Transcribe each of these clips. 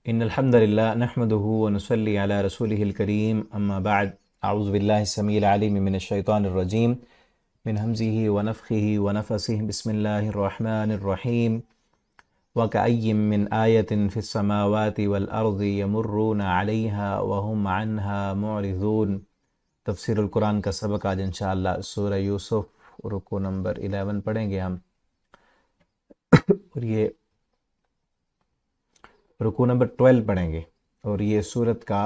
إن الحمد لله نحمده ونصلي على رسوله الكريم أما بعد أعوذ بالله السميع العليم من الشيطان الرجيم من همزه ونفخه ونفسه بسم الله الرحمن الرحيم وكأي من آية في السماوات والأرض يمرون عليها وهم عنها معرضون۔ تفسیر القرآن کا سبق آج انشاءاللہ سورہ یوسف رکوع نمبر 11 پڑھیں گے ہم، اور یہ رکوع نمبر 12 پڑھیں گے، اور یہ سورت کا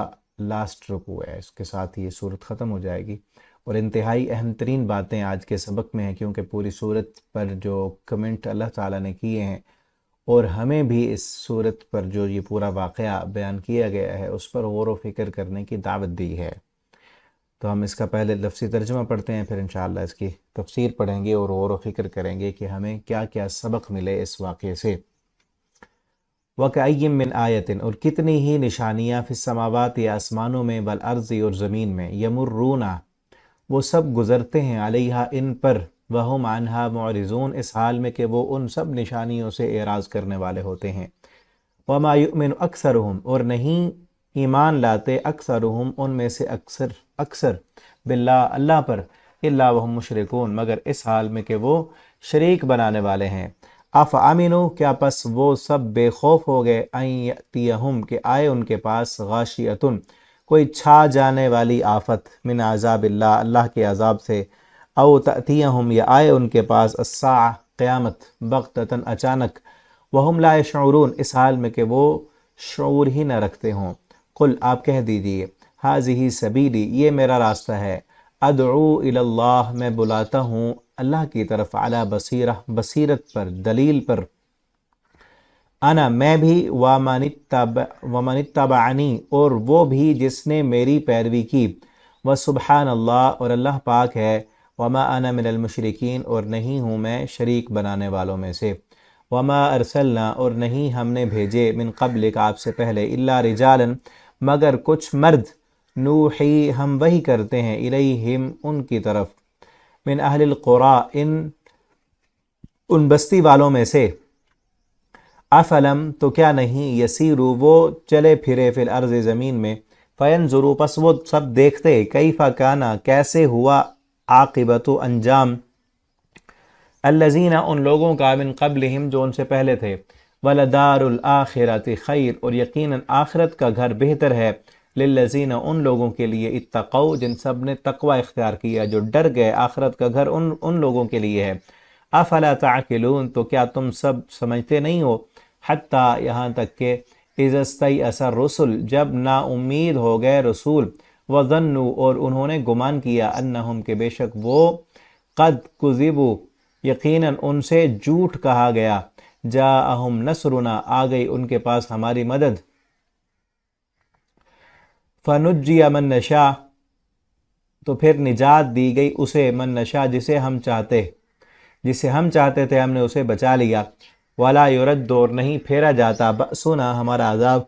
لاسٹ رکوع ہے، اس کے ساتھ یہ سورت ختم ہو جائے گی۔ اور انتہائی اہم ترین باتیں آج کے سبق میں ہیں، کیونکہ پوری سورت پر جو کمنٹ اللہ تعالیٰ نے کیے ہیں اور ہمیں بھی اس سورت پر جو یہ پورا واقعہ بیان کیا گیا ہے اس پر غور و فکر کرنے کی دعوت دی ہے۔ تو ہم اس کا پہلے لفظی ترجمہ پڑھتے ہیں، پھر انشاءاللہ اس کی تفسیر پڑھیں گے اور غور و فکر کریں گے کہ ہمیں کیا کیا سبق ملے اس واقعے سے۔ وَكَأَيٍّ مِّنْ آیَةٍ، اور کتنی ہی نشانیاں فی السماوات یا آسمانوں میں، والارض اور زمین میں، یمرون وہ سب گزرتے ہیں، علیہا ان پر، وہم عنہا معرضون اس حال میں کہ وہ ان سب نشانیوں سے اعراض کرنے والے ہوتے ہیں۔ وما یؤمن اکثرہم اور نہیں ایمان لاتے اکثرہم ان میں سے اکثر باللہ اللہ پر، الا وہم مشرکون مگر اس حال میں کہ وہ شریک بنانے والے ہیں۔ افامنوا کیا پس وہ سب بے خوف ہو گئے، ان یأتیہم کہ آئے ان کے پاس، غاشیۃ کوئی چھا جانے والی آفت، من عذاب اللہ اللہ کے عذاب سے، او تأتیہم یا آئے ان کے پاس، الساعہ قیامت، بغتۃ اچانک، وہم لا یشعرون اس حال میں کہ وہ شعور ہی نہ رکھتے ہوں۔ قل آپ کہہ دیجئے، ہذہ سبیلی یہ میرا راستہ ہے، ادعو الی اللہ میں بلاتا ہوں اللہ کی طرف، علی بصیرہ بصیرت پر، دلیل پر، انا میں بھی، ومن اتبعنی اور وہ بھی جس نے میری پیروی کی، وسبحان اللہ اور اللہ پاک ہے، وما انا من المشرکین اور نہیں ہوں میں شریک بنانے والوں میں سے، وما ارسلنا اور نہیں ہم نے بھیجے، من قبلک آپ سے پہلے، الا رجالا مگر کچھ مرد، نوحی ہم وحی کرتے ہیں، الیہم ان کی طرف، من اہل القریٰ ان بستی والوں میں سے، افلم تو کیا نہیں، یسیرو وہ چلے پھرے، فی الارض زمین میں، فینظرو پس وہ سب دیکھتے، کیف کانا کیسے ہوا، عاقبت انجام، الذین ان لوگوں کا، من قبلہم جو ان سے پہلے تھے، ولدار الآخرۃ خیر اور یقیناً آخرت کا گھر بہتر ہے، للذین ان لوگوں کے لیے، اتقوا جن سب نے تقوی اختیار کیا، جو ڈر گئے، آخرت کا گھر ان لوگوں کے لیے ہے۔ افلا تعقلون تو کیا تم سب سمجھتے نہیں ہو، حتیٰ یہاں تک کہ اذا استیأس الرسل جب نا امید ہو گئے رسول، وظنوا اور انہوں نے گمان کیا، انہم کہ بے شک وہ، قد کذبوا یقیناً ان سے جھوٹ کہا گیا، جاءہم نصرنا آ گئی ان کے پاس ہماری مدد، فنجی من نشاء تو پھر نجات دی گئی اسے، من نشاء جسے ہم چاہتے تھے ہم نے اسے بچا لیا، ولا یرد اور نہیں پھیرا جاتا، بأسنا ہمارا عذاب،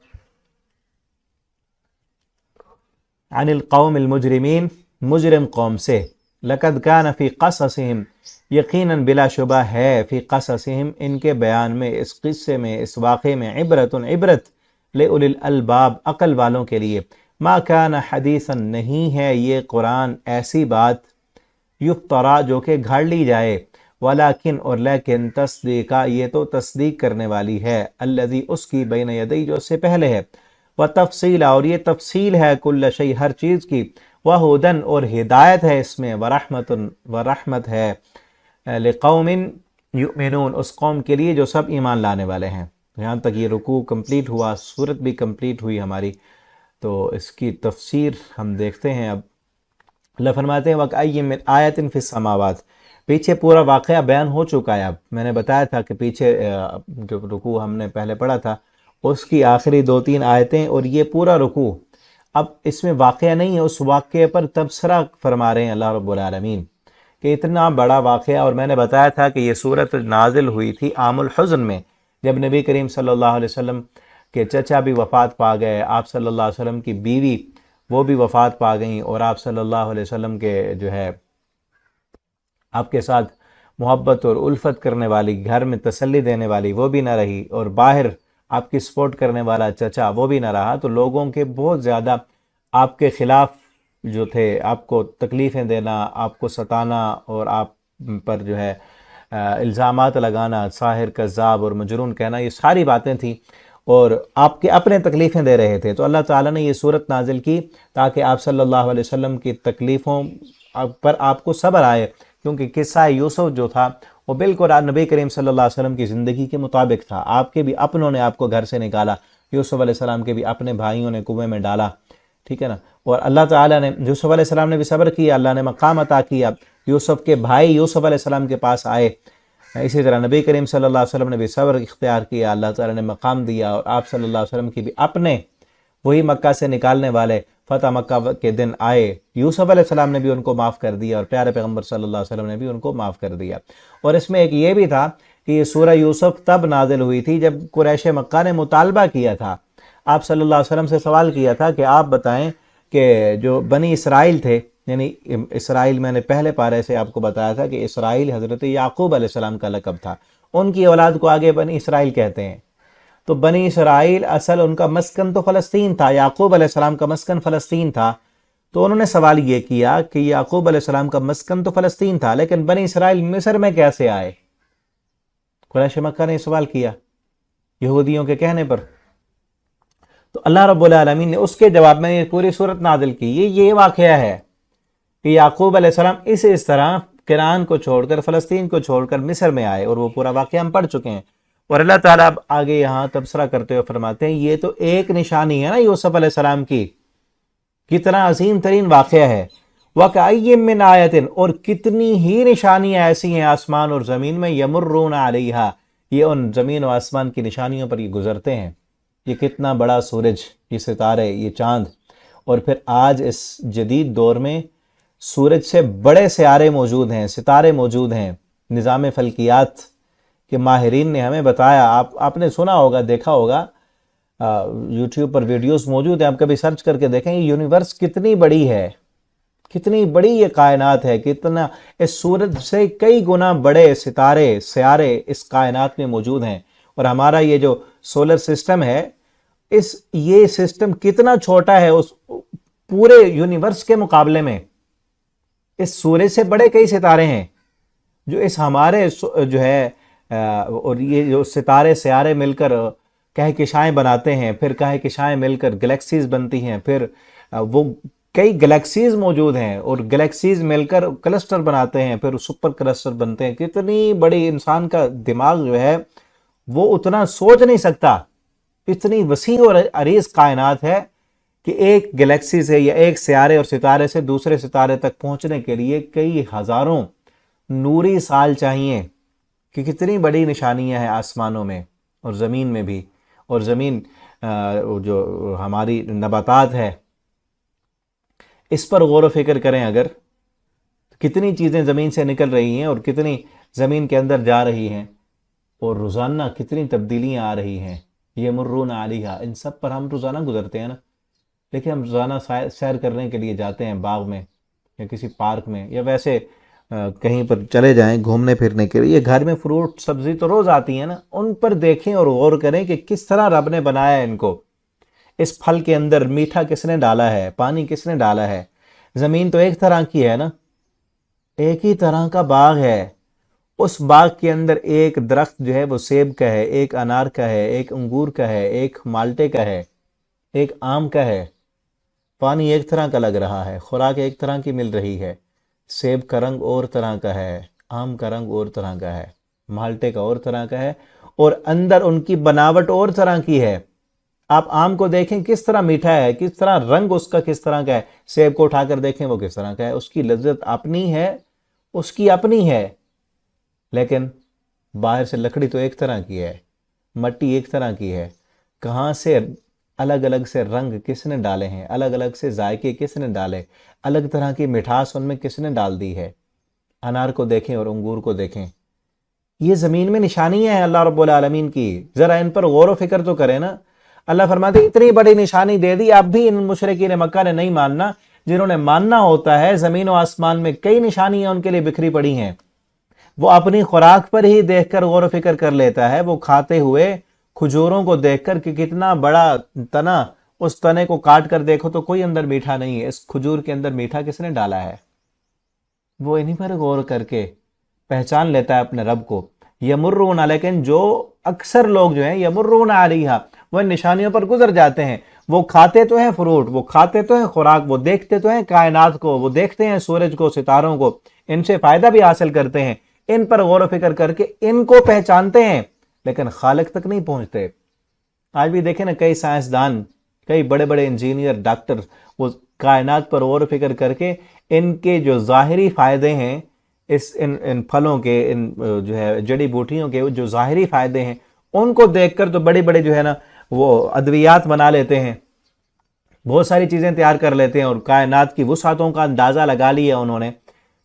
عن القوم المجرمین مجرم قوم سے، لقد کان فی قصصہم یقیناً بلا شبہ ہے، فی قصصہم ان کے بیان میں، اس قصے میں، اس واقعے میں، عبرت لأولی الالباب عقل والوں کے لیے، ما کان حدیثا نہیں ہے یہ قرآن ایسی بات، یفترا جو کہ گھڑ لی جائے، ولیکن اور لیکن تصدیقہ یہ تو تصدیق کرنے والی ہے، الذی اس کی، بین یدی جو اس سے پہلے ہے، وتفصیل اور یہ تفصیل ہے، کل شیء ہر چیز کی، وہدن اور ہدایت ہے اس میں، ورحمت ہے، لقوم یؤمنون اس قوم کے لیے جو سب ایمان لانے والے ہیں۔ یہاں تک یہ رکوع کمپلیٹ ہوا، سورت بھی کمپلیٹ ہوئی ہماری، تو اس کی تفسیر ہم دیکھتے ہیں اب۔ اللہ فرماتے ہیں وَكَأَيٍّ مِّنْ آیَةٍ فِي السَّمَاوَاتِ پیچھے پورا واقعہ بیان ہو چکا ہے، اب میں نے بتایا تھا کہ پیچھے جو رکوع ہم نے پہلے پڑھا تھا اس کی آخری 2-3 آیتیں اور یہ پورا رکوع، اب اس میں واقعہ نہیں ہے، اس واقعے پر تبصرہ فرما رہے ہیں اللہ رب العالمین کہ اتنا بڑا واقعہ، اور میں نے بتایا تھا کہ یہ سورت نازل ہوئی تھی عام الحزن میں، جب نبی کریم صلی اللہ علیہ وسلم کے چچا بھی وفات پا گئے، آپ صلی اللہ علیہ وسلم کی بیوی وہ بھی وفات پا گئیں، اور آپ صلی اللہ علیہ وسلم کے جو ہے آپ کے ساتھ محبت اور الفت کرنے والی، گھر میں تسلی دینے والی وہ بھی نہ رہی، اور باہر آپ کی سپورٹ کرنے والا چچا وہ بھی نہ رہا، تو لوگوں کے بہت زیادہ آپ کے خلاف جو تھے، آپ کو تکلیفیں دینا، آپ کو ستانا اور آپ پر جو ہے الزامات لگانا، ساحر، کذاب اور مجنون کہنا، یہ ساری باتیں تھیں اور آپ کے اپنے تکلیفیں دے رہے تھے۔ تو اللہ تعالیٰ نے یہ صورت نازل کی تاکہ آپ صلی اللہ علیہ وسلم کی تکلیفوں پر آپ کو صبر آئے، کیونکہ قصہ یوسف جو تھا وہ بالکل نبی کریم صلی اللہ علیہ وسلم کی زندگی کے مطابق تھا۔ آپ کے بھی اپنوں نے آپ کو گھر سے نکالا، یوسف علیہ السلام کے بھی اپنے بھائیوں نے کنویں میں ڈالا، ٹھیک ہے نا، اور اللہ تعالیٰ نے یوسف علیہ السلام نے بھی صبر کیا، اللہ نے مقام عطا کیا، یوسف کے بھائی یوسف علیہ السلام کے پاس آئے، اسی طرح نبی کریم صلی اللہ علیہ وسلم نے بھی صبر اختیار کیا، اللہ تعالیٰ نے مقام دیا، اور آپ صلی اللہ علیہ وسلم کی بھی اپنے وہی مکہ سے نکالنے والے فتح مکہ کے دن آئے، یوسف علیہ السلام نے بھی ان کو معاف کر دیا اور پیارے پیغمبر صلی اللہ علیہ وسلم نے بھی ان کو معاف کر دیا۔ اور اس میں ایک یہ بھی تھا کہ یہ سورہ یوسف تب نازل ہوئی تھی جب قریش مکہ نے مطالبہ کیا تھا، آپ صلی اللہ علیہ وسلم سے سوال کیا تھا کہ آپ بتائیں کہ جو بنی اسرائیل تھے، یعنی اسرائیل، میں نے پہلے پارے سے آپ کو بتایا تھا کہ اسرائیل حضرت یعقوب علیہ السلام کا لقب تھا، ان کی اولاد کو آگے بنی اسرائیل کہتے ہیں۔ تو بنی اسرائیل اصل ان کا مسکن تو فلسطین تھا، یعقوب علیہ السلام کا مسکن فلسطین تھا، تو انہوں نے سوال یہ کیا کہ یعقوب علیہ السلام کا مسکن تو فلسطین تھا لیکن بنی اسرائیل مصر میں کیسے آئے؟ قریش مکہ نے سوال کیا یہودیوں کے کہنے پر۔ تو اللہ رب العالمین نے اس کے جواب میں یہ پوری صورت نازل کی۔ یہ واقعہ ہے کہ یعقوب علیہ السلام اس طرح کنعان کو چھوڑ کر، فلسطین کو چھوڑ کر مصر میں آئے، اور وہ پورا واقعہ ہم پڑھ چکے ہیں۔ اور اللہ تعالیٰ اب آگے یہاں تبصرہ کرتے ہوئے فرماتے ہیں یہ تو ایک نشانی ہے نا یوسف علیہ السلام کی، کتنا عظیم ترین واقعہ ہے۔ وَكَأَيٍّ مِّنْ آیَةٍ، اور کتنی ہی نشانیاں ایسی ہیں آسمان اور زمین میں، یمرون علیہا، یہ ان زمین و آسمان کی نشانیوں پر یہ گزرتے ہیں۔ یہ کتنا بڑا سورج، یہ ستارے، یہ چاند، اور پھر آج اس جدید دور میں سورج سے بڑے سیارے موجود ہیں، ستارے موجود ہیں۔ نظام فلکیات کے ماہرین نے ہمیں بتایا، آپ نے سنا ہوگا، دیکھا ہوگا، یوٹیوب پر ویڈیوز موجود ہیں، آپ کبھی سرچ کر کے دیکھیں یہ یونیورس کتنی بڑی ہے، کتنی بڑی یہ کائنات ہے، کتنا اس سورج سے کئی گنا بڑے ستارے، سیارے اس کائنات میں موجود ہیں۔ اور ہمارا یہ جو سولر سسٹم ہے، یہ سسٹم کتنا چھوٹا ہے اس پورے یونیورس کے مقابلے میں۔ اس سورج سے بڑے کئی ستارے ہیں جو اس ہمارے جو ہے، اور یہ جو ستارے سیارے مل کر کہکشائیں بناتے ہیں، پھر کہکشائیں مل کر گلیکسیز بنتی ہیں، پھر وہ کئی گلیکسیز موجود ہیں اور گلیکسیز مل کر کلسٹر بناتے ہیں، پھر سپر کلسٹر بنتے ہیں۔ کتنی بڑی انسان کا دماغ جو ہے وہ اتنا سوچ نہیں سکتا، اتنی وسیع اور عریض کائنات ہے کہ ایک گلیکسی سے یا ایک سیارے اور ستارے سے دوسرے ستارے تک پہنچنے کے لیے کئی ہزاروں نوری سال چاہیے، کہ کتنی بڑی نشانیاں ہیں آسمانوں میں اور زمین میں بھی۔ اور زمین جو ہماری نباتات ہے، اس پر غور و فکر کریں، اگر کتنی چیزیں زمین سے نکل رہی ہیں اور کتنی زمین کے اندر جا رہی ہیں، اور روزانہ کتنی تبدیلیاں آ رہی ہیں، یہ مرون علیہا، ان سب پر ہم روزانہ گزرتے ہیں نا، لیکن ہم روزانہ سیر کرنے کے لیے جاتے ہیں باغ میں یا کسی پارک میں، یا ویسے کہیں پر چلے جائیں گھومنے پھرنے کے لیے، گھر میں فروٹ سبزی تو روز آتی ہیں نا، ان پر دیکھیں اور غور کریں کہ کس طرح رب نے بنایا ہے ان کو۔ اس پھل کے اندر میٹھا کس نے ڈالا ہے، پانی کس نے ڈالا ہے۔ زمین تو ایک طرح کی ہے نا، ایک ہی طرح کا باغ ہے، اس باغ کے اندر ایک درخت جو ہے وہ سیب کا ہے، ایک انار کا ہے، ایک انگور کا ہے، ایک مالٹے کا ہے، ایک آم کا ہے۔ پانی ایک طرح کا لگ رہا ہے، خوراک ایک طرح کی مل رہی ہے، سیب کا رنگ اور طرح کا ہے، آم کا رنگ اور طرح کا ہے، مالٹے کا اور طرح کا ہے، اور اندر ان کی بناوٹ اور طرح کی ہے۔ آپ آم کو دیکھیں کس طرح میٹھا ہے، کس طرح رنگ اس کا کس طرح کا ہے، سیب کو اٹھا کر دیکھیں وہ کس طرح کا ہے، اس کی لذت اپنی ہے، اس کی اپنی ہے، لیکن باہر سے لکڑی تو ایک طرح کی ہے، مٹی ایک طرح کی ہے، کہاں سے الگ الگ سے رنگ کس نے ڈالے ہیں، الگ الگ سے ذائقے کس نے ڈالے، الگ طرح کی مٹھاس ان میں کس نے ڈال دی ہے۔ انار کو دیکھیں اور انگور کو دیکھیں، یہ زمین میں نشانیاں ہیں اللہ رب العالمین کی، ذرا ان پر غور و فکر تو کریں نا۔ اللہ فرماتے ہیں اتنی بڑی نشانی دے دی، اب بھی ان مشرکین مکہ نے نہیں ماننا، جنہوں نے ماننا ہوتا ہے زمین و آسمان میں کئی نشانیاں ان کے لیے بکھری پڑی ہیں۔ وہ اپنی خوراک پر ہی دیکھ کر غور و فکر کر لیتا ہے، وہ کھاتے ہوئے کھجوروں کو دیکھ کر کہ کتنا بڑا تنا، اس تنے کو کاٹ کر دیکھو تو کوئی اندر میٹھا نہیں ہے، اس کھجور کے اندر میٹھا کس نے ڈالا ہے؟ وہ انہی پر غور کر کے پہچان لیتا ہے اپنے رب کو۔ یمرون، لیکن جو اکثر لوگ جو ہیں یمرون علیہا، وہ نشانیوں پر گزر جاتے ہیں۔ وہ کھاتے تو ہیں فروٹ، وہ کھاتے تو ہیں خوراک، وہ دیکھتے تو ہیں کائنات کو، وہ دیکھتے ہیں سورج کو، ستاروں کو، ان سے فائدہ بھی حاصل کرتے ہیں، ان پر غور و فکر کر کے ان کو پہچانتے ہیں، لیکن خالق تک نہیں پہنچتے۔ آج بھی دیکھیں نا، کئی سائنسدان، کئی بڑے بڑے انجینئر، ڈاکٹر، وہ کائنات پر غور و فکر کر کے ان کے جو ظاہری فائدے ہیں، ان پھلوں کے، ان جو ہے جڑی بوٹیوں کے جو ظاہری فائدے ہیں، ان کو دیکھ کر تو بڑے بڑے جو ہے نا وہ ادویات بنا لیتے ہیں، بہت ساری چیزیں تیار کر لیتے ہیں، اور کائنات کی وسعتوں کا اندازہ لگا لیا انہوں نے،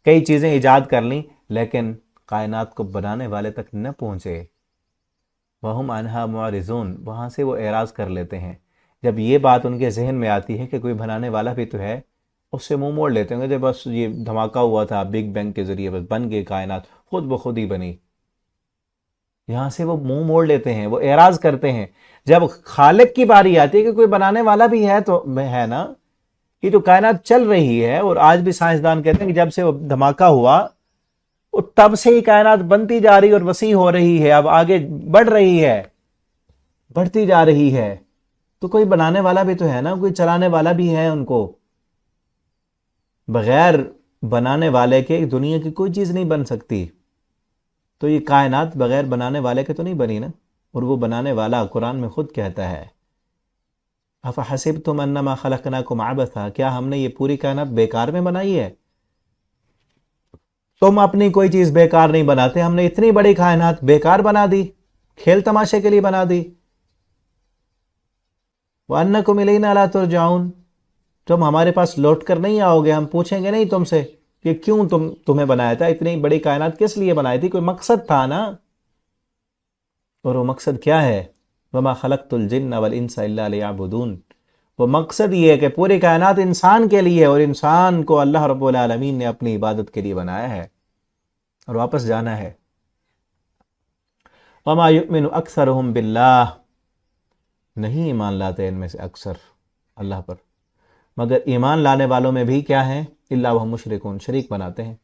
کئی چیزیں ایجاد کر لیں، لیکن کائنات کو بنانے والے تک نہ پہنچے۔ وَهُمْ عَنْهَا مُعْرِضُونَ، وہاں سے وہ اعراض کر لیتے ہیں۔ جب یہ بات ان کے ذہن میں آتی ہے کہ کوئی بنانے والا بھی تو ہے، اس سے منہ موڑ لیتے ہیں کہ بس یہ دھماکہ ہوا تھا بگ بینگ کے ذریعے، بس بن گئی کائنات، خود بخود ہی بنی۔ یہاں سے وہ منہ موڑ لیتے ہیں، وہ اعراض کرتے ہیں۔ جب خالق کی باری آتی ہے کہ کوئی بنانے والا بھی ہے تو ہے نا، یہ تو کائنات چل رہی ہے، اور آج بھی سائنسدان کہتے ہیں کہ جب سے وہ دھماکہ ہوا تب سے ہی کائنات بنتی جا رہی اور وسیع ہو رہی ہے، اب آگے بڑھ رہی ہے، بڑھتی جا رہی ہے، تو کوئی بنانے والا بھی تو ہے نا، کوئی چلانے والا بھی ہے ان کو۔ بغیر بنانے والے کے دنیا کی کوئی چیز نہیں بن سکتی، تو یہ کائنات بغیر بنانے والے کے تو نہیں بنی نا، اور وہ بنانے والا قرآن میں خود کہتا ہے اَفَحَسِبْتُمْ أَنَّمَا خَلَقْنَاكُمْ عَبَثًا، کیا ہم نے یہ پوری کائنات بیکار میں بنائی ہے؟ تم اپنی کوئی چیز بیکار نہیں بناتے، ہم نے اتنی بڑی کائنات بیکار بنا دی، کھیل تماشے کے لیے بنا دی۔ وَأَنَّكُمْ إِلَيْنَا لَا تُرْجَعُونَ، تم ہمارے پاس لوٹ کر نہیں آؤ گے، ہم پوچھیں گے نہیں تم سے کہ کیوں تمہیں بنایا تھا، اتنی بڑی کائنات کس لیے بنائی تھی، کوئی مقصد تھا نا، اور وہ مقصد کیا ہے؟ وَمَا خَلَقْتُ الْجِنَّ وَالْإِنسَ إِلَّا لِيَعْبُدُونَ، وہ مقصد یہ ہے کہ پوری کائنات انسان کے لیے، اور انسان کو اللہ رب العالمین نے اپنی عبادت کے لیے بنایا ہے اور واپس جانا ہے۔ وَمَا يُؤْمِنُ أَكْثَرُهُمْ بِاللَّهِ، نہیں ایمان لاتے ان میں سے اکثر اللہ پر، مگر ایمان لانے والوں میں بھی کیا ہیں؟ الا وہم مشرکون، شریک بناتے ہیں۔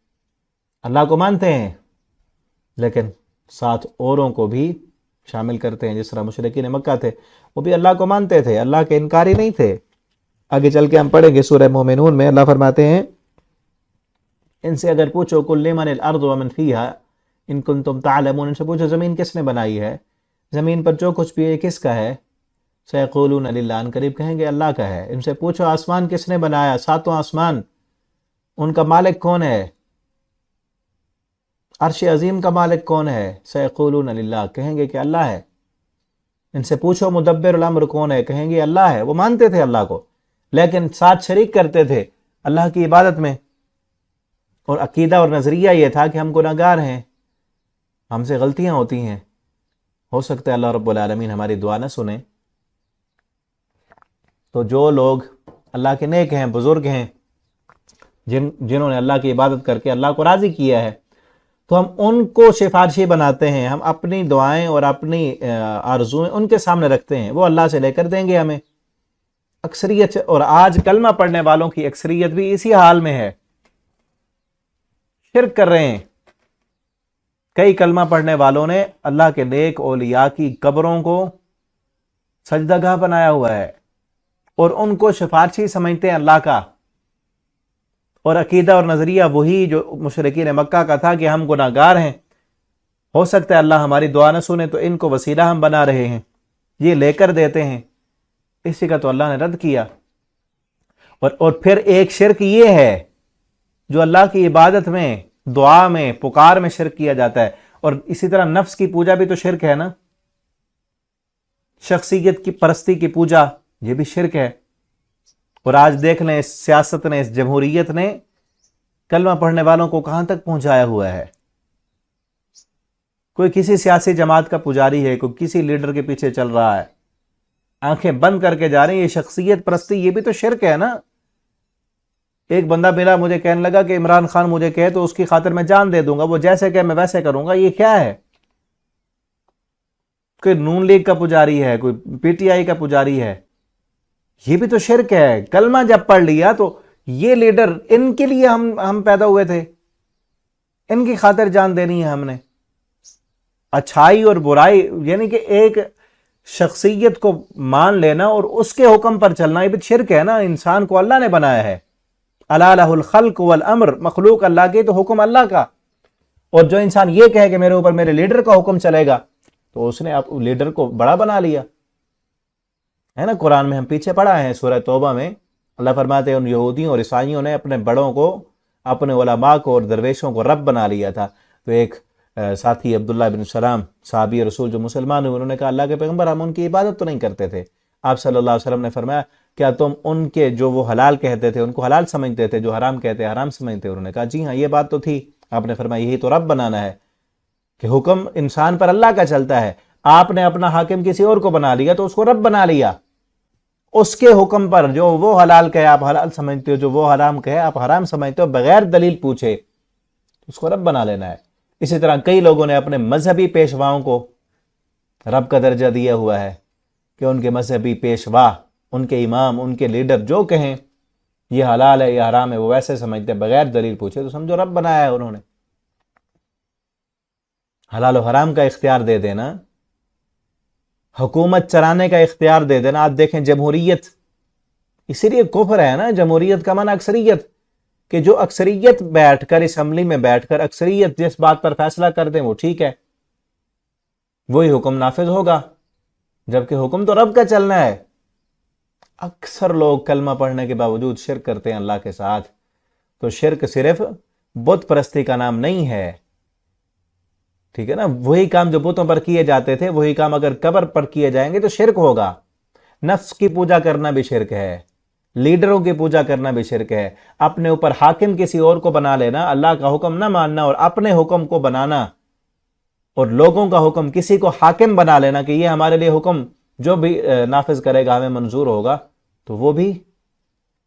اللہ کو مانتے ہیں لیکن ساتھ اوروں کو بھی شامل کرتے ہیں، جس طرح مشرکین مکہ تھے، وہ بھی اللہ کو مانتے تھے، اللہ کے انکاری نہیں تھے۔ آگے چل کے ہم پڑھیں گے سورہ مومنون میں، اللہ فرماتے ہیں ان سے اگر پوچھو قل لمن الارض ومن فیہا ان کنتم تعلمون، ان سے پوچھو زمین کس نے بنائی ہے، زمین پر جو کچھ بھی ہے کس کا ہے؟ سیقولون للہ، ان قریب کہیں گے اللہ کا ہے۔ ان سے پوچھو آسمان کس نے بنایا، ساتوں آسمان، ان کا مالک کون ہے؟ عرش عظیم کا مالک کون ہے؟ سیقولون للہ، کہیں گے کہ اللہ ہے۔ ان سے پوچھو مدبر الامر کون ہے، کہیں گے اللہ ہے۔ وہ مانتے تھے اللہ کو، لیکن ساتھ شریک کرتے تھے اللہ کی عبادت میں، اور عقیدہ اور نظریہ یہ تھا کہ ہم گناہگار ہیں، ہم سے غلطیاں ہوتی ہیں، ہو سکتا ہے اللہ رب العالمین ہماری دعا نہ سنیں۔ تو جو لوگ اللہ کے نیک ہیں، بزرگ ہیں، جنہوں نے اللہ کی عبادت کر کے اللہ کو راضی کیا ہے، تو ہم ان کو سفارشی بناتے ہیں، ہم اپنی دعائیں اور اپنی آرزویں ان کے سامنے رکھتے ہیں، وہ اللہ سے لے کر دیں گے ہمیں۔ اکثریت، اور آج کلمہ پڑھنے والوں کی اکثریت بھی اسی حال میں ہے، شرک کر رہے ہیں۔ کئی کلمہ پڑھنے والوں نے اللہ کے نیک اولیاء کی قبروں کو سجدہ گاہ بنایا ہوا ہے، اور ان کو سفارشی سمجھتے ہیں اللہ کا، اور عقیدہ اور نظریہ وہی جو مشرکین مکہ کا تھا کہ ہم گناہگار ہیں، ہو سکتا ہے اللہ ہماری دعا نہ سنے، تو ان کو وسیلہ ہم بنا رہے ہیں، یہ لے کر دیتے ہیں۔ اسی کا تو اللہ نے رد کیا۔ اور پھر ایک شرک یہ ہے جو اللہ کی عبادت میں، دعا میں، پکار میں شرک کیا جاتا ہے، اور اسی طرح نفس کی پوجا بھی تو شرک ہے نا، شخصیت کی پرستی کی پوجا، یہ بھی شرک ہے۔ اور آج دیکھ لیں اس سیاست نے، اس جمہوریت نے کلمہ پڑھنے والوں کو کہاں تک پہنچایا ہوا ہے۔ کوئی کسی سیاسی جماعت کا پجاری ہے، کوئی کسی لیڈر کے پیچھے چل رہا ہے، آنکھیں بند کر کے جا رہے ہیں، یہ شخصیت پرستی، یہ بھی تو شرک ہے نا۔ ایک بندہ ملا، مجھے کہنے لگا کہ عمران خان مجھے کہے تو اس کی خاطر میں جان دے دوں گا، وہ جیسے کہے میں ویسے کروں گا، یہ کیا ہے؟ کوئی نون لیگ کا پجاری ہے، کوئی پی ٹی آئی کا پجاری ہے، یہ بھی تو شرک ہے۔ کلمہ جب پڑھ لیا تو یہ لیڈر، ان کے لیے ہم پیدا ہوئے تھے، ان کی خاطر جان دینی ہے ہم نے۔ اچھائی اور برائی یعنی کہ ایک شخصیت کو مان لینا اور اس کے حکم پر چلنا، یہ بھی شرک ہے نا۔ انسان کو اللہ نے بنایا ہے، الا لہ الخلق والامر، مخلوق اللہ کے تو حکم اللہ کا۔ اور جو انسان یہ کہے کہ میرے اوپر میرے لیڈر کا حکم چلے گا تو اس نے لیڈر کو بڑا بنا لیا ہے نا۔ قرآن میں ہم پیچھے پڑھا ہے سورہ توبہ میں، اللہ فرماتے ہیں ان یہودیوں اور عیسائیوں نے اپنے بڑوں کو، اپنے علماء کو اور درویشوں کو رب بنا لیا تھا۔ تو ایک ساتھی عبداللہ بن سلام صحابی رسول جو مسلمان ہوئے، انہوں نے کہا اللہ کے پیغمبر ہم ان کی عبادت تو نہیں کرتے تھے۔ آپ صلی اللہ علیہ وسلم نے فرمایا کیا تم ان کے جو وہ حلال کہتے تھے ان کو حلال سمجھتے تھے، جو حرام کہتے حرام سمجھتے؟ انہوں نے کہا جی ہاں یہ بات تو تھی۔ آپ نے فرمایا یہی تو رب بنانا ہے کہ حکم انسان پر اللہ کا چلتا ہے، آپ نے اپنا حاکم کسی اور کو بنا لیا تو اس کو رب بنا لیا۔ اس کے حکم پر جو وہ حلال کہے آپ حلال سمجھتے ہو، جو وہ حرام کہے آپ حرام سمجھتے ہو، بغیر دلیل پوچھے اس کو رب بنا لینا ہے۔ اسی طرح کئی لوگوں نے اپنے مذہبی پیشواؤں کو رب کا درجہ دیا ہوا ہے کہ ان کے مذہبی پیشوا، ان کے امام، ان کے لیڈر جو کہیں یہ حلال ہے یہ حرام ہے وہ ویسے سمجھتے ہیں بغیر دلیل پوچھے، تو سمجھو رب بنایا ہے انہوں نے۔ حلال و حرام کا اختیار دے دینا، حکومت چلانے کا اختیار دے دینا۔ آپ دیکھیں جمہوریت، اسی لیے کفر ہے نا، جمہوریت کا معنی اکثریت، کہ جو اکثریت بیٹھ کر اسمبلی میں بیٹھ کر اکثریت جس بات پر فیصلہ کر دیں وہ ٹھیک ہے، وہی حکم نافذ ہوگا، جبکہ حکم تو رب کا چلنا ہے۔ اکثر لوگ کلمہ پڑھنے کے باوجود شرک کرتے ہیں اللہ کے ساتھ۔ تو شرک صرف بت پرستی کا نام نہیں ہے، ٹھیک ہے نا۔ وہی کام جو بتوں پر کیے جاتے تھے وہی کام اگر قبر پر کیے جائیں گے تو شرک ہوگا۔ نفس کی پوجا کرنا بھی شرک ہے، لیڈروں کی پوجا کرنا بھی شرک ہے، اپنے اوپر حاکم کسی اور کو بنا لینا، اللہ کا حکم نہ ماننا اور اپنے حکم کو بنانا، اور لوگوں کا حکم کسی کو حاکم بنا لینا کہ یہ ہمارے لیے حکم جو بھی نافذ کرے گا ہمیں منظور ہوگا، تو وہ بھی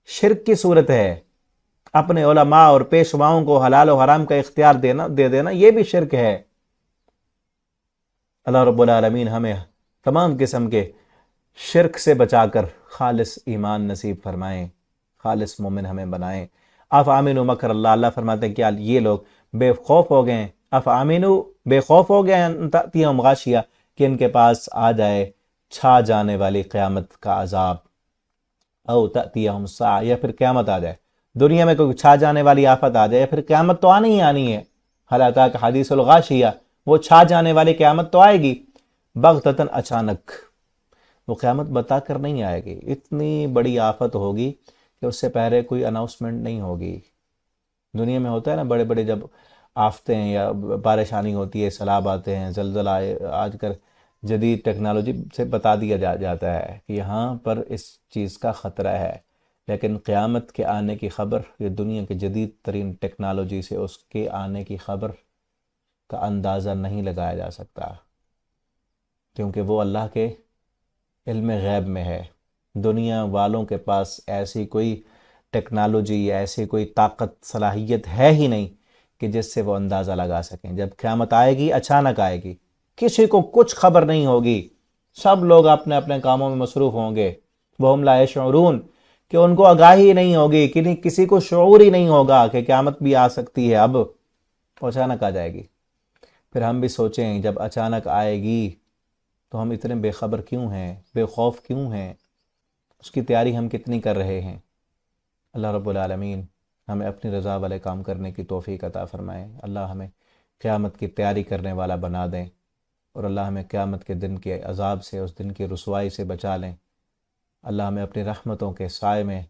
شرک کی صورت ہے۔ اپنے علماء اور پیشواؤں کو حلال و حرام کا اختیار دے دینا یہ بھی شرک ہے۔ اللہ رب العالمین ہمیں تمام قسم کے شرک سے بچا کر خالص ایمان نصیب فرمائیں، خالص مومن ہمیں بنائیں۔ افامنوا مکر اللہ، اللہ فرماتے ہیں کیا یہ لوگ بے خوف ہو گئے؟ افامنوا، بے خوف ہو گئے ان تأتیہم غاشیہ، کہ ان کے پاس آ جائے چھا جانے والی قیامت کا عذاب، او تأتیہم الساعہ، یا پھر قیامت آ جائے، دنیا میں کوئی چھا جانے والی آفت آ جائے، یا پھر قیامت تو آنی ہی آنی ہے۔ حل اتاک حدیث الغاشیہ، وہ چھا جانے والی قیامت تو آئے گی، بغتتاً اچانک، وہ قیامت بتا کر نہیں آئے گی، اتنی بڑی آفت ہوگی کہ اس سے پہلے کوئی اناؤنسمنٹ نہیں ہوگی۔ دنیا میں ہوتا ہے نا بڑے بڑے جب آفتیں یا پریشانی ہوتی ہے، سیلاب آتے ہیں، زلزلہ، آج کل جدید ٹیکنالوجی سے بتا دیا جاتا ہے کہ یہاں پر اس چیز کا خطرہ ہے، لیکن قیامت کے آنے کی خبر، یہ دنیا کے جدید ترین ٹیکنالوجی سے اس کے آنے کی خبر کا اندازہ نہیں لگایا جا سکتا، کیونکہ وہ اللہ کے علم غیب میں ہے۔ دنیا والوں کے پاس ایسی کوئی ٹیکنالوجی، ایسی کوئی طاقت، صلاحیت ہے ہی نہیں کہ جس سے وہ اندازہ لگا سکیں۔ جب قیامت آئے گی اچانک آئے گی، کسی کو کچھ خبر نہیں ہوگی، سب لوگ اپنے اپنے کاموں میں مصروف ہوں گے، وَهُمْ لَا يَشْعُرُونَ، کہ ان کو آگاہی نہیں ہوگی، کہ کسی کو شعور ہی نہیں ہوگا کہ قیامت بھی آ سکتی ہے، اب اچانک آ جائے گی۔ پھر ہم بھی سوچیں جب اچانک آئے گی تو ہم اتنے بے خبر کیوں ہیں، بے خوف کیوں ہیں، اس کی تیاری ہم کتنی کر رہے ہیں۔ اللہ رب العالمین ہمیں اپنی رضا والے کام کرنے کی توفیق عطا فرمائے۔ اللہ ہمیں قیامت کی تیاری کرنے والا بنا دیں، اور اللہ ہمیں قیامت کے دن کے عذاب سے، اس دن کی رسوائی سے بچا لیں۔ اللہ ہمیں اپنی رحمتوں کے سائے میں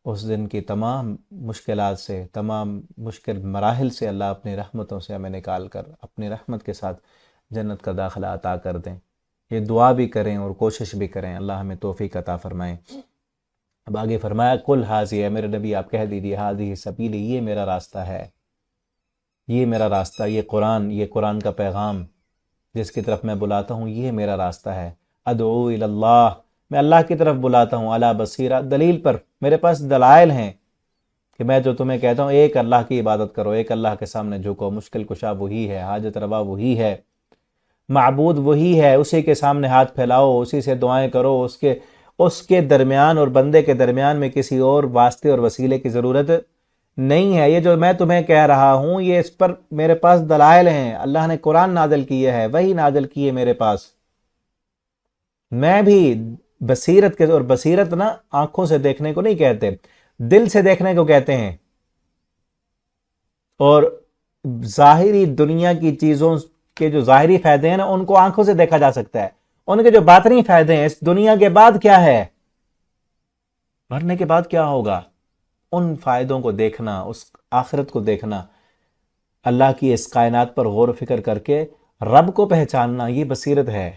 اس دن کی تمام مشکلات سے، تمام مشکل مراحل سے اللہ اپنی رحمتوں سے ہمیں نکال کر اپنی رحمت کے ساتھ جنت کا داخلہ عطا کر دیں۔ یہ دعا بھی کریں اور کوشش بھی کریں، اللہ ہمیں توفیق عطا فرمائیں۔ اب آگے فرمایا کل حاضی ہے، میرے نبی آپ کہہ دیجیے حاضی سبیلی، یہ میرا راستہ ہے، یہ میرا راستہ، یہ قرآن کا پیغام جس کی طرف میں بلاتا ہوں یہ میرا راستہ ہے۔ ادعو الی اللہ، میں اللہ کی طرف بلاتا ہوں، علی بصیرہ، دلیل پر، میرے پاس دلائل ہیں کہ میں جو تمہیں کہتا ہوں ایک اللہ کی عبادت کرو، ایک اللہ کے سامنے جھکو، مشکل کشا وہی ہے، حاجت روا وہی ہے، معبود وہی ہے، اسی کے سامنے ہاتھ پھیلاؤ، اسی سے دعائیں کرو، اس کے درمیان اور بندے کے درمیان میں کسی اور واسطے اور وسیلے کی ضرورت نہیں ہے۔ یہ جو میں تمہیں کہہ رہا ہوں یہ اس پر میرے پاس دلائل ہیں، اللہ نے قرآن نازل کیے ہے، وہی نازل کیے میرے پاس، میں بھی بصیرت کے، اور بصیرت نا آنکھوں سے دیکھنے کو نہیں کہتے، دل سے دیکھنے کو کہتے ہیں۔ اور ظاہری دنیا کی چیزوں کے جو ظاہری فائدے ہیں نا ان کو آنکھوں سے دیکھا جا سکتا ہے، ان کے جو باطنی فائدے ہیں، اس دنیا کے بعد کیا ہے، مرنے کے بعد کیا ہوگا، ان فائدوں کو دیکھنا، اس آخرت کو دیکھنا، اللہ کی اس کائنات پر غور و فکر کر کے رب کو پہچاننا، یہ بصیرت ہے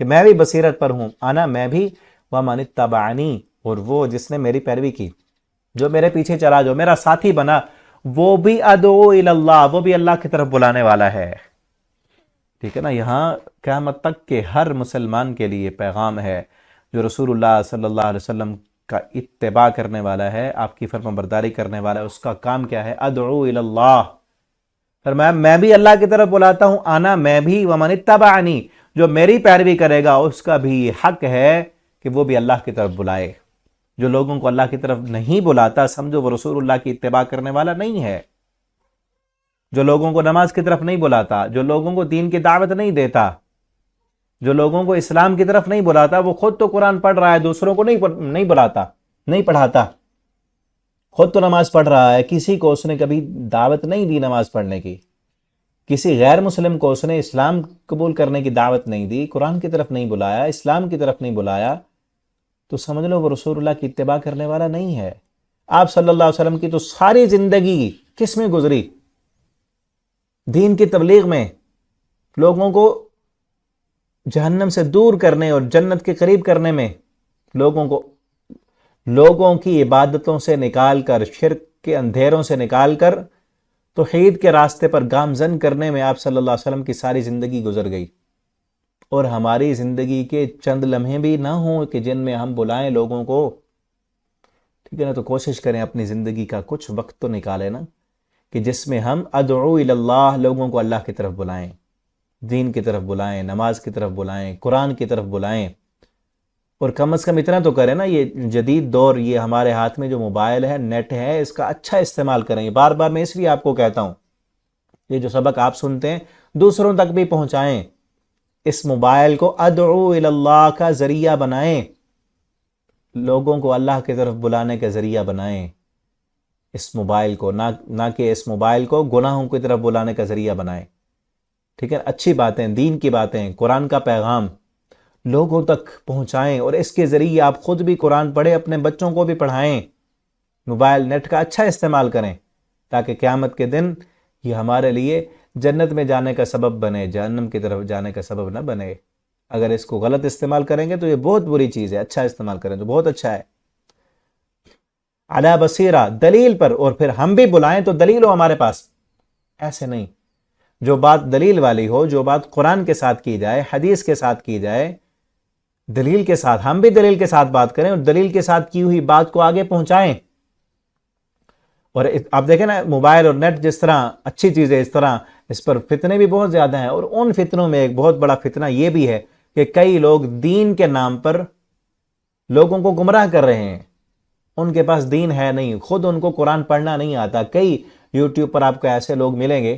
کہ میں بھی بصیرت پر ہوں، انا میں بھی، ومن اتبعنی اور وہ جس نے میری پیروی کی، جو میرے پیچھے چلا، جو میرا ساتھی بنا، وہ بھی ادعو الی اللہ، وہ بھی اللہ کی طرف بلانے والا ہے۔ ٹھیک ہے نا، یہاں قیامت تک کے ہر مسلمان کے لیے پیغام ہے جو رسول اللہ صلی اللہ علیہ وسلم کا اتباع کرنے والا ہے، آپ کی فرما برداری کرنے والا ہے، اس کا کام کیا ہے، ادعو الی اللہ، فرمایا میں بھی اللہ کی طرف بلاتا ہوں، آنا میں بھی، ومن اتبعنی جو میری پیروی کرے گا اس کا بھی حق ہے کہ وہ بھی اللہ کی طرف بلائے۔ جو لوگوں کو اللہ کی طرف نہیں بلاتا سمجھو وہ رسول اللہ کی اتباع کرنے والا نہیں ہے۔ جو لوگوں کو نماز کی طرف نہیں بلاتا، جو لوگوں کو دین کی دعوت نہیں دیتا، جو لوگوں کو اسلام کی طرف نہیں بلاتا، وہ خود تو قرآن پڑھ رہا ہے، دوسروں کو نہیں بلاتا، نہیں پڑھاتا، خود تو نماز پڑھ رہا ہے، کسی کو اس نے کبھی دعوت نہیں دی نماز پڑھنے کی، کسی غیر مسلم کو اس نے اسلام قبول کرنے کی دعوت نہیں دی، قرآن کی طرف نہیں بلایا، اسلام کی طرف نہیں بلایا، تو سمجھ لو وہ رسول اللہ کی اتباع کرنے والا نہیں ہے۔ آپ صلی اللہ علیہ وسلم کی تو ساری زندگی کس میں گزری، دین کی تبلیغ میں، لوگوں کو جہنم سے دور کرنے اور جنت کے قریب کرنے میں، لوگوں کی عبادتوں سے نکال کر، شرک کے اندھیروں سے نکال کر توحید کے راستے پر گامزن کرنے میں آپ صلی اللہ علیہ وسلم کی ساری زندگی گزر گئی۔ اور ہماری زندگی کے چند لمحے بھی نہ ہوں کہ جن میں ہم بلائیں لوگوں کو، ٹھیک ہے نا، تو کوشش کریں اپنی زندگی کا کچھ وقت تو نکالیں نا کہ جس میں ہم ادعو الی اللہ، لوگوں کو اللہ کی طرف بلائیں، دین کی طرف بلائیں، نماز کی طرف بلائیں، قرآن کی طرف بلائیں۔ اور کم از کم اتنا تو کریں نا، یہ جدید دور، یہ ہمارے ہاتھ میں جو موبائل ہے، نیٹ ہے، اس کا اچھا استعمال کریں۔ یہ بار بار میں اس لیے آپ کو کہتا ہوں، یہ جو سبق آپ سنتے ہیں دوسروں تک بھی پہنچائیں، اس موبائل کو ادعو الی اللہ کا ذریعہ بنائیں، لوگوں کو اللہ کی طرف بلانے کا ذریعہ بنائیں، اس موبائل کو، نہ کہ اس موبائل کو گناہوں کی طرف بلانے کا ذریعہ بنائیں۔ ٹھیک ہے، اچھی باتیں، دین کی باتیں، قرآن کا پیغام لوگوں تک پہنچائیں، اور اس کے ذریعے آپ خود بھی قرآن پڑھیں، اپنے بچوں کو بھی پڑھائیں، موبائل نیٹ کا اچھا استعمال کریں، تاکہ قیامت کے دن یہ ہمارے لیے جنت میں جانے کا سبب بنے، جہنم کی طرف جانے کا سبب نہ بنے۔ اگر اس کو غلط استعمال کریں گے تو یہ بہت بری چیز ہے، اچھا استعمال کریں تو بہت اچھا ہے۔ علی بصیرہ، دلیل پر، اور پھر ہم بھی بلائیں تو دلیل ہو ہمارے پاس، ایسے نہیں، جو بات دلیل والی ہو، جو بات قرآن کے ساتھ کی جائے، حدیث کے ساتھ کی جائے، دلیل کے ساتھ، ہم بھی دلیل کے ساتھ بات کریں اور دلیل کے ساتھ کی ہوئی بات کو آگے پہنچائیں۔ اور آپ دیکھیں نا، موبائل اور نیٹ جس طرح اچھی چیز ہے، اس طرح اس پر فتنے بھی بہت زیادہ ہیں، اور ان فتنوں میں ایک بہت بڑا فتنہ یہ بھی ہے کہ کئی لوگ دین کے نام پر لوگوں کو گمراہ کر رہے ہیں، ان کے پاس دین ہے نہیں، خود ان کو قرآن پڑھنا نہیں آتا۔ کئی یوٹیوب پر آپ کو ایسے لوگ ملیں گے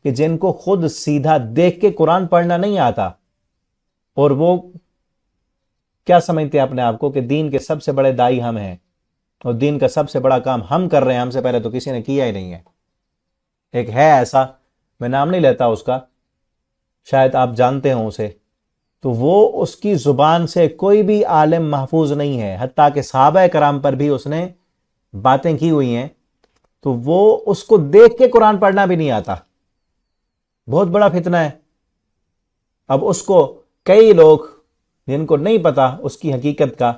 کہ جن کو خود سیدھا دیکھ کے قرآن پڑھنا نہیں آتا، اور وہ کیا سمجھتے ہیں اپنے آپ کو کہ دین کے سب سے بڑے دائی ہم ہیں، اور دین کا سب سے بڑا کام ہم کر رہے ہیں، ہم سے پہلے تو کسی نے کیا ہی نہیں ہے۔ ایک ہے ایسا، میں نام نہیں لیتا اس کا، شاید آپ جانتے ہوں اسے، تو وہ اس کی زبان سے کوئی بھی عالم محفوظ نہیں ہے، حتیٰ کہ صحابہ کرام پر بھی اس نے باتیں کی ہوئی ہیں، تو وہ اس کو دیکھ کے قرآن پڑھنا بھی نہیں آتا، بہت بڑا فتنہ ہے۔ اب اس کو کئی لوگ جن کو نہیں پتا اس کی حقیقت کا،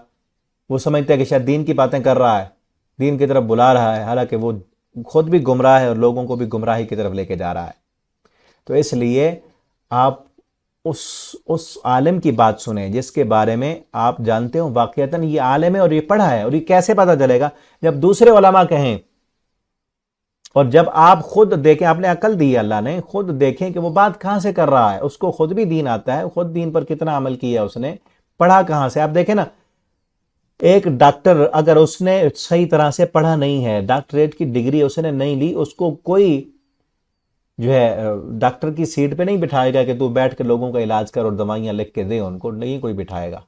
وہ سمجھتے ہیں کہ شاید دین کی باتیں کر رہا ہے، دین کی طرف بلا رہا ہے، حالانکہ وہ خود بھی گمراہ ہے اور لوگوں کو بھی گمراہی کی طرف لے کے جا رہا ہے۔ تو اس لیے آپ اس عالم کی بات سنیں جس کے بارے میں آپ جانتے ہو واقعتاً یہ عالم ہے اور یہ پڑھا ہے، اور یہ کیسے پتہ چلے گا؟ جب دوسرے علماء کہیں اور جب آپ خود دیکھیں، آپ نے عقل دی ہے اللہ نے، خود دیکھیں کہ وہ بات کہاں سے کر رہا ہے، اس کو خود بھی دین آتا ہے، خود دین پر کتنا عمل کیا اس نے، پڑھا کہاں سے؟ آپ دیکھیں نا، ایک ڈاکٹر اگر اس نے صحیح طرح سے پڑھا نہیں ہے، ڈاکٹریٹ کی ڈگری اس نے نہیں لی، اس کو کوئی جو ہے ڈاکٹر کی سیٹ پہ نہیں بٹھائے گا کہ تو بیٹھ کے لوگوں کا علاج کر اور دوائیاں لکھ کے دے، ان کو نہیں کوئی بٹھائے گا۔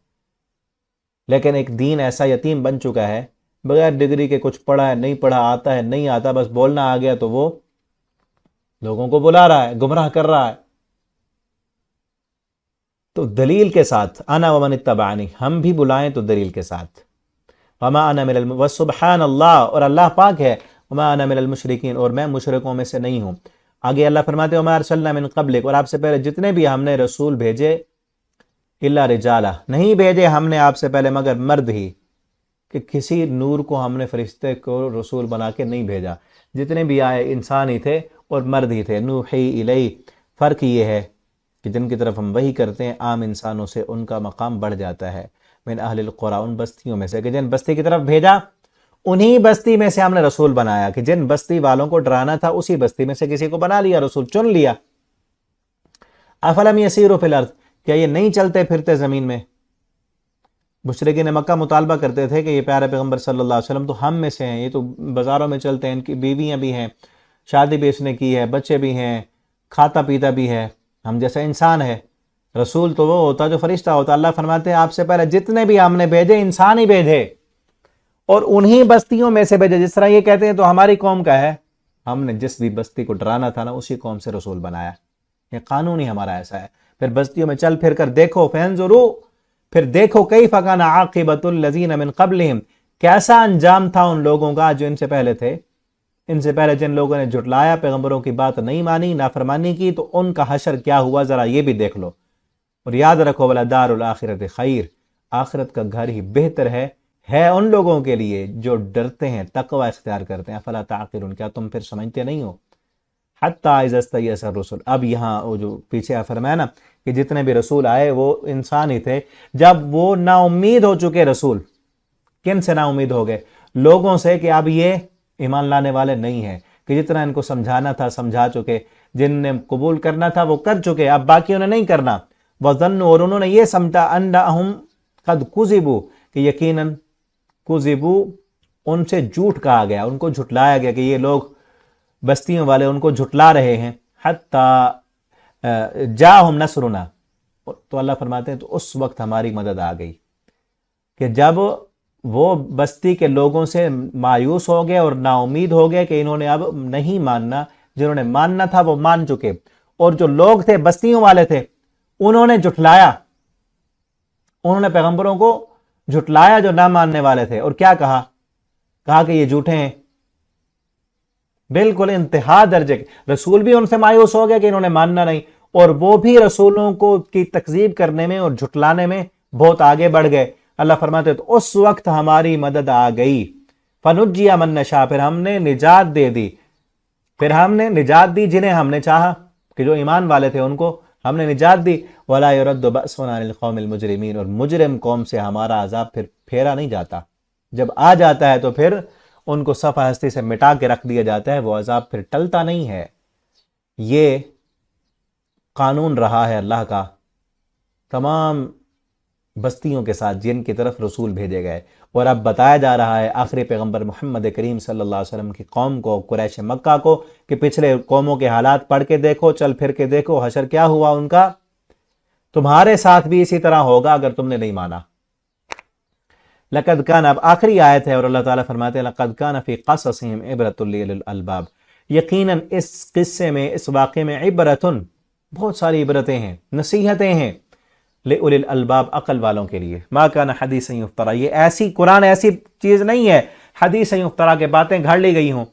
لیکن ایک دین ایسا یتیم بن چکا ہے، بغیر ڈگری کے کچھ پڑھا ہے نہیں پڑھا، آتا ہے نہیں آتا، بس بولنا آ گیا تو وہ لوگوں کو بلا رہا ہے، گمراہ کر رہا ہے۔ تو دلیل کے ساتھ، انا ومن اتبعنی، ہم بھی بلائیں تو دلیل کے ساتھ، وما انا من وسبحان اللہ، اور اللہ پاک ہے، وما انا من المشرکین، اور میں مشرکوں میں سے نہیں ہوں۔ آگے اللہ فرماتے ہیں وما ارسلنا من قبلک، اور آپ سے پہلے جتنے بھی ہم نے رسول بھیجے، الا رجالا، نہیں بھیجے ہم نے آپ سے پہلے مگر مرد ہی، کہ کسی نور کو ہم نے فرشتے کو رسول بنا کے نہیں بھیجا، جتنے بھی آئے انسان ہی تھے اور مرد ہی تھے۔ نوحی الی، فرق یہ ہے کہ جن کی طرف ہم وحی کرتے ہیں عام انسانوں سے ان کا مقام بڑھ جاتا ہے، من اہل القری، ان بستیوں میں سے، کہ جن بستی کی طرف بھیجا انہی بستی میں سے ہم نے رسول بنایا، کہ جن بستی والوں کو ڈرانا تھا اسی بستی میں سے کسی کو بنا لیا رسول، چن لیا۔ افلم یسیروا فی الارض، کیا یہ نہیں چلتے پھرتے زمین میں؟ مشرکین مکہ مطالبہ کرتے تھے کہ یہ پیارے پیغمبر صلی اللہ علیہ وسلم تو ہم میں سے ہیں، یہ تو بازاروں میں چلتے ہیں، ان کی بیویاں بھی ہیں، شادی بھی اس نے کی ہے، بچے بھی ہیں، کھاتا پیتا بھی ہے، ہم جیسا انسان ہے۔ رسول تو وہ ہوتا جو فرشتہ ہوتا۔ اللہ فرماتے ہیں آپ سے پہلے جتنے بھی ہم نے بھیجے انسان ہی بھیجے، اور انہی بستیوں میں سے بھیجے۔ جس طرح یہ کہتے ہیں تو ہماری قوم کا ہے، ہم نے جس بھی بستی کو ڈرانا تھا نا اسی قوم سے رسول بنایا، یہ قانون ہی ہمارا ایسا ہے۔ پھر بستیوں میں چل پھر کر دیکھو، فانظروا، پھر دیکھو کیف کان عاقبۃ الذین من قبلہم، کیسا انجام تھا ان لوگوں کا جو ان سے پہلے تھے۔ ان سے پہلے جن لوگوں نے جھٹلایا، پیغمبروں کی بات نہیں مانی، نافرمانی کی، تو ان کا حشر کیا ہوا ذرا یہ بھی دیکھ لو۔ اور یاد رکھو وَلَدَارُ الْآخِرَةِ خیر، آخرت کا گھر ہی بہتر ہے ان لوگوں کے لیے جو ڈرتے ہیں، تقوی اختیار کرتے ہیں۔ فَلَا تَعْقِلُونَ، کیا تم پھر سمجھتے نہیں ہو؟ حَتَّىٰ اِذَا اسْتَيْأَسَ الرُّسُلُ، اب یہاں وہ جو پیچھے فرمایا نا کہ جتنے بھی رسول آئے وہ انسان ہی تھے، جب وہ نا امید ہو چکے رسول، کن سے نا امید ہو گئے؟ لوگوں سے، کہ اب یہ ایمان لانے والے نہیں ہیں، کہ جتنا ان کو سمجھانا تھا سمجھا چکے، جن نے قبول کرنا تھا وہ کر چکے، اب باقیوں نے نہیں کرنا۔ وَظَنُّوا، اور انہوں نے یہ سمجھا، أَنَّهُمْ قَدْ كُذِبُوا، کہ یقیناً کذبوا، ان سے جھوٹ کہا گیا، ان کو جھٹلایا گیا، کہ یہ لوگ بستیوں والے ان کو جھٹلا رہے ہیں۔ حَتَّى جَاءَهُمْ نَصْرُنَا، تو اللہ فرماتے ہیں تو اس وقت ہماری مدد آ گئی، کہ جب وہ بستی کے لوگوں سے مایوس ہو گئے اور نا امید ہو گئے کہ انہوں نے اب نہیں ماننا، جنہوں نے ماننا تھا وہ مان چکے، اور جو لوگ تھے بستیوں والے تھے انہوں نے جھٹلایا، انہوں نے پیغمبروں کو جھٹلایا جو نہ ماننے والے تھے، اور کیا کہا کہ یہ جھوٹے ہیں، بالکل انتہا درجے کے۔ رسول بھی ان سے مایوس ہو گیا کہ انہوں نے ماننا نہیں، اور وہ بھی رسولوں کو کی تکذیب کرنے میں اور جھٹلانے میں بہت آگے بڑھ گئے۔ اللہ فرماتے تو اس وقت ہماری مدد آ گئی، فَنُجِّيَ مَن نَّشَاءُ، پھر ہم نے نجات دے دی، پھر ہم نے نجات دی جنہیں ہم نے چاہا، کہ جو ایمان والے تھے ان کو ہم نے نجات دی۔ وَلَا يُرَدُّ بَأْسُنَا عَنِ الْقَوْمِ الْمُجْرِمِينَ، اور مجرم قوم سے ہمارا عذاب پھر پھیرا نہیں جاتا، جب آ جاتا ہے تو پھر ان کو صفحہ ہستی سے مٹا کے رکھ دیا جاتا ہے، وہ عذاب پھر ٹلتا نہیں ہے۔ یہ قانون رہا ہے اللہ کا تمام بستیوں کے ساتھ جن کی طرف رسول بھیجے گئے، اور اب بتایا جا رہا ہے آخری پیغمبر محمد کریم صلی اللہ علیہ وسلم کی قوم کو، قریش مکہ کو، کہ پچھلے قوموں کے حالات پڑھ کے دیکھو، چل پھر کے دیکھو، حشر کیا ہوا ان کا، تمہارے ساتھ بھی اسی طرح ہوگا اگر تم نے نہیں مانا۔ لقد کان، اب آخری آیت ہے، اور اللہ تعالیٰ فرماتے ہیں لقد کان فی قصصہم عبرۃ لأولی الالباب، یقیناً اس قصے میں، اس واقعے میں عبرتن، بہت ساری عبرتیں ہیں، نصیحتیں ہیں، لأولی الالباب، عقل والوں کے لیے۔ ما کان حدیثا یفترا، یہ ایسی قرآن ایسی چیز نہیں ہے حدیث یفترا کے باتیں گھڑ لی گئی ہوں،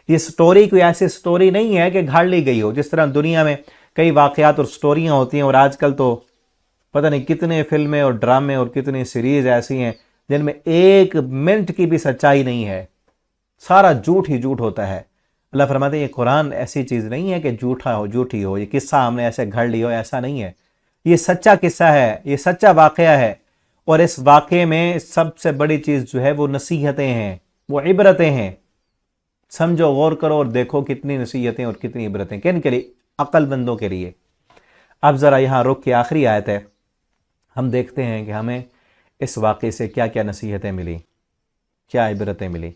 یہ سٹوری کوئی ایسی سٹوری نہیں ہے کہ گھڑ لی گئی ہو۔ جس طرح دنیا میں کئی واقعات اور سٹوریاں ہوتی ہیں، اور آج کل تو پتہ نہیں کتنے فلمیں اور ڈرامے اور کتنی سیریز ایسی ہیں جن میں ایک منٹ کی بھی سچائی نہیں ہے، سارا جھوٹ ہی جھوٹ ہوتا ہے۔ اللہ فرماتے ہیں یہ قرآن ایسی چیز نہیں ہے کہ جھوٹا ہو، جھوٹی ہو، یہ قصہ ہم نے ایسے گھڑ لی ہو، ایسا نہیں ہے، یہ سچا قصہ ہے، یہ سچا واقعہ ہے، اور اس واقعے میں سب سے بڑی چیز جو ہے وہ نصیحتیں ہیں، وہ عبرتیں ہیں، سمجھو، غور کرو اور دیکھو کتنی نصیحتیں اور کتنی عبرتیں، کن کے لیے؟ عقل مندوں کے لیے۔ اب ذرا یہاں رک کے آخری آیت ہے، ہم دیکھتے ہیں کہ ہمیں اس واقعے سے کیا کیا نصیحتیں ملی، کیا عبرتیں ملی،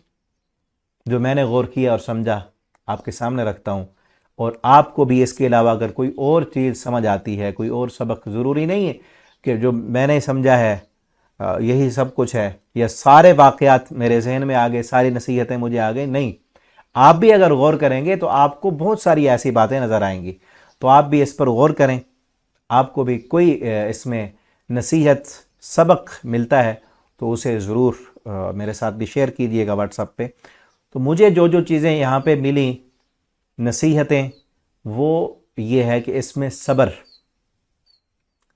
جو میں نے غور کیا اور سمجھا آپ کے سامنے رکھتا ہوں۔ اور آپ کو بھی اس کے علاوہ اگر کوئی اور چیز سمجھ آتی ہے، کوئی اور سبق، ضروری نہیں ہے کہ جو میں نے سمجھا ہے یہی سب کچھ ہے، یا سارے واقعات میرے ذہن میں آ گئے، ساری نصیحتیں مجھے آ گئی، نہیں، آپ بھی اگر غور کریں گے تو آپ کو بہت ساری ایسی باتیں نظر آئیں گی، تو آپ بھی اس پر غور کریں، آپ کو بھی کوئی اس میں نصیحت، سبق ملتا ہے تو اسے ضرور میرے ساتھ بھی شیئر کیجئے گا واٹس ایپ پہ۔ تو مجھے جو جو چیزیں یہاں پہ ملی نصیحتیں، وہ یہ ہے کہ اس میں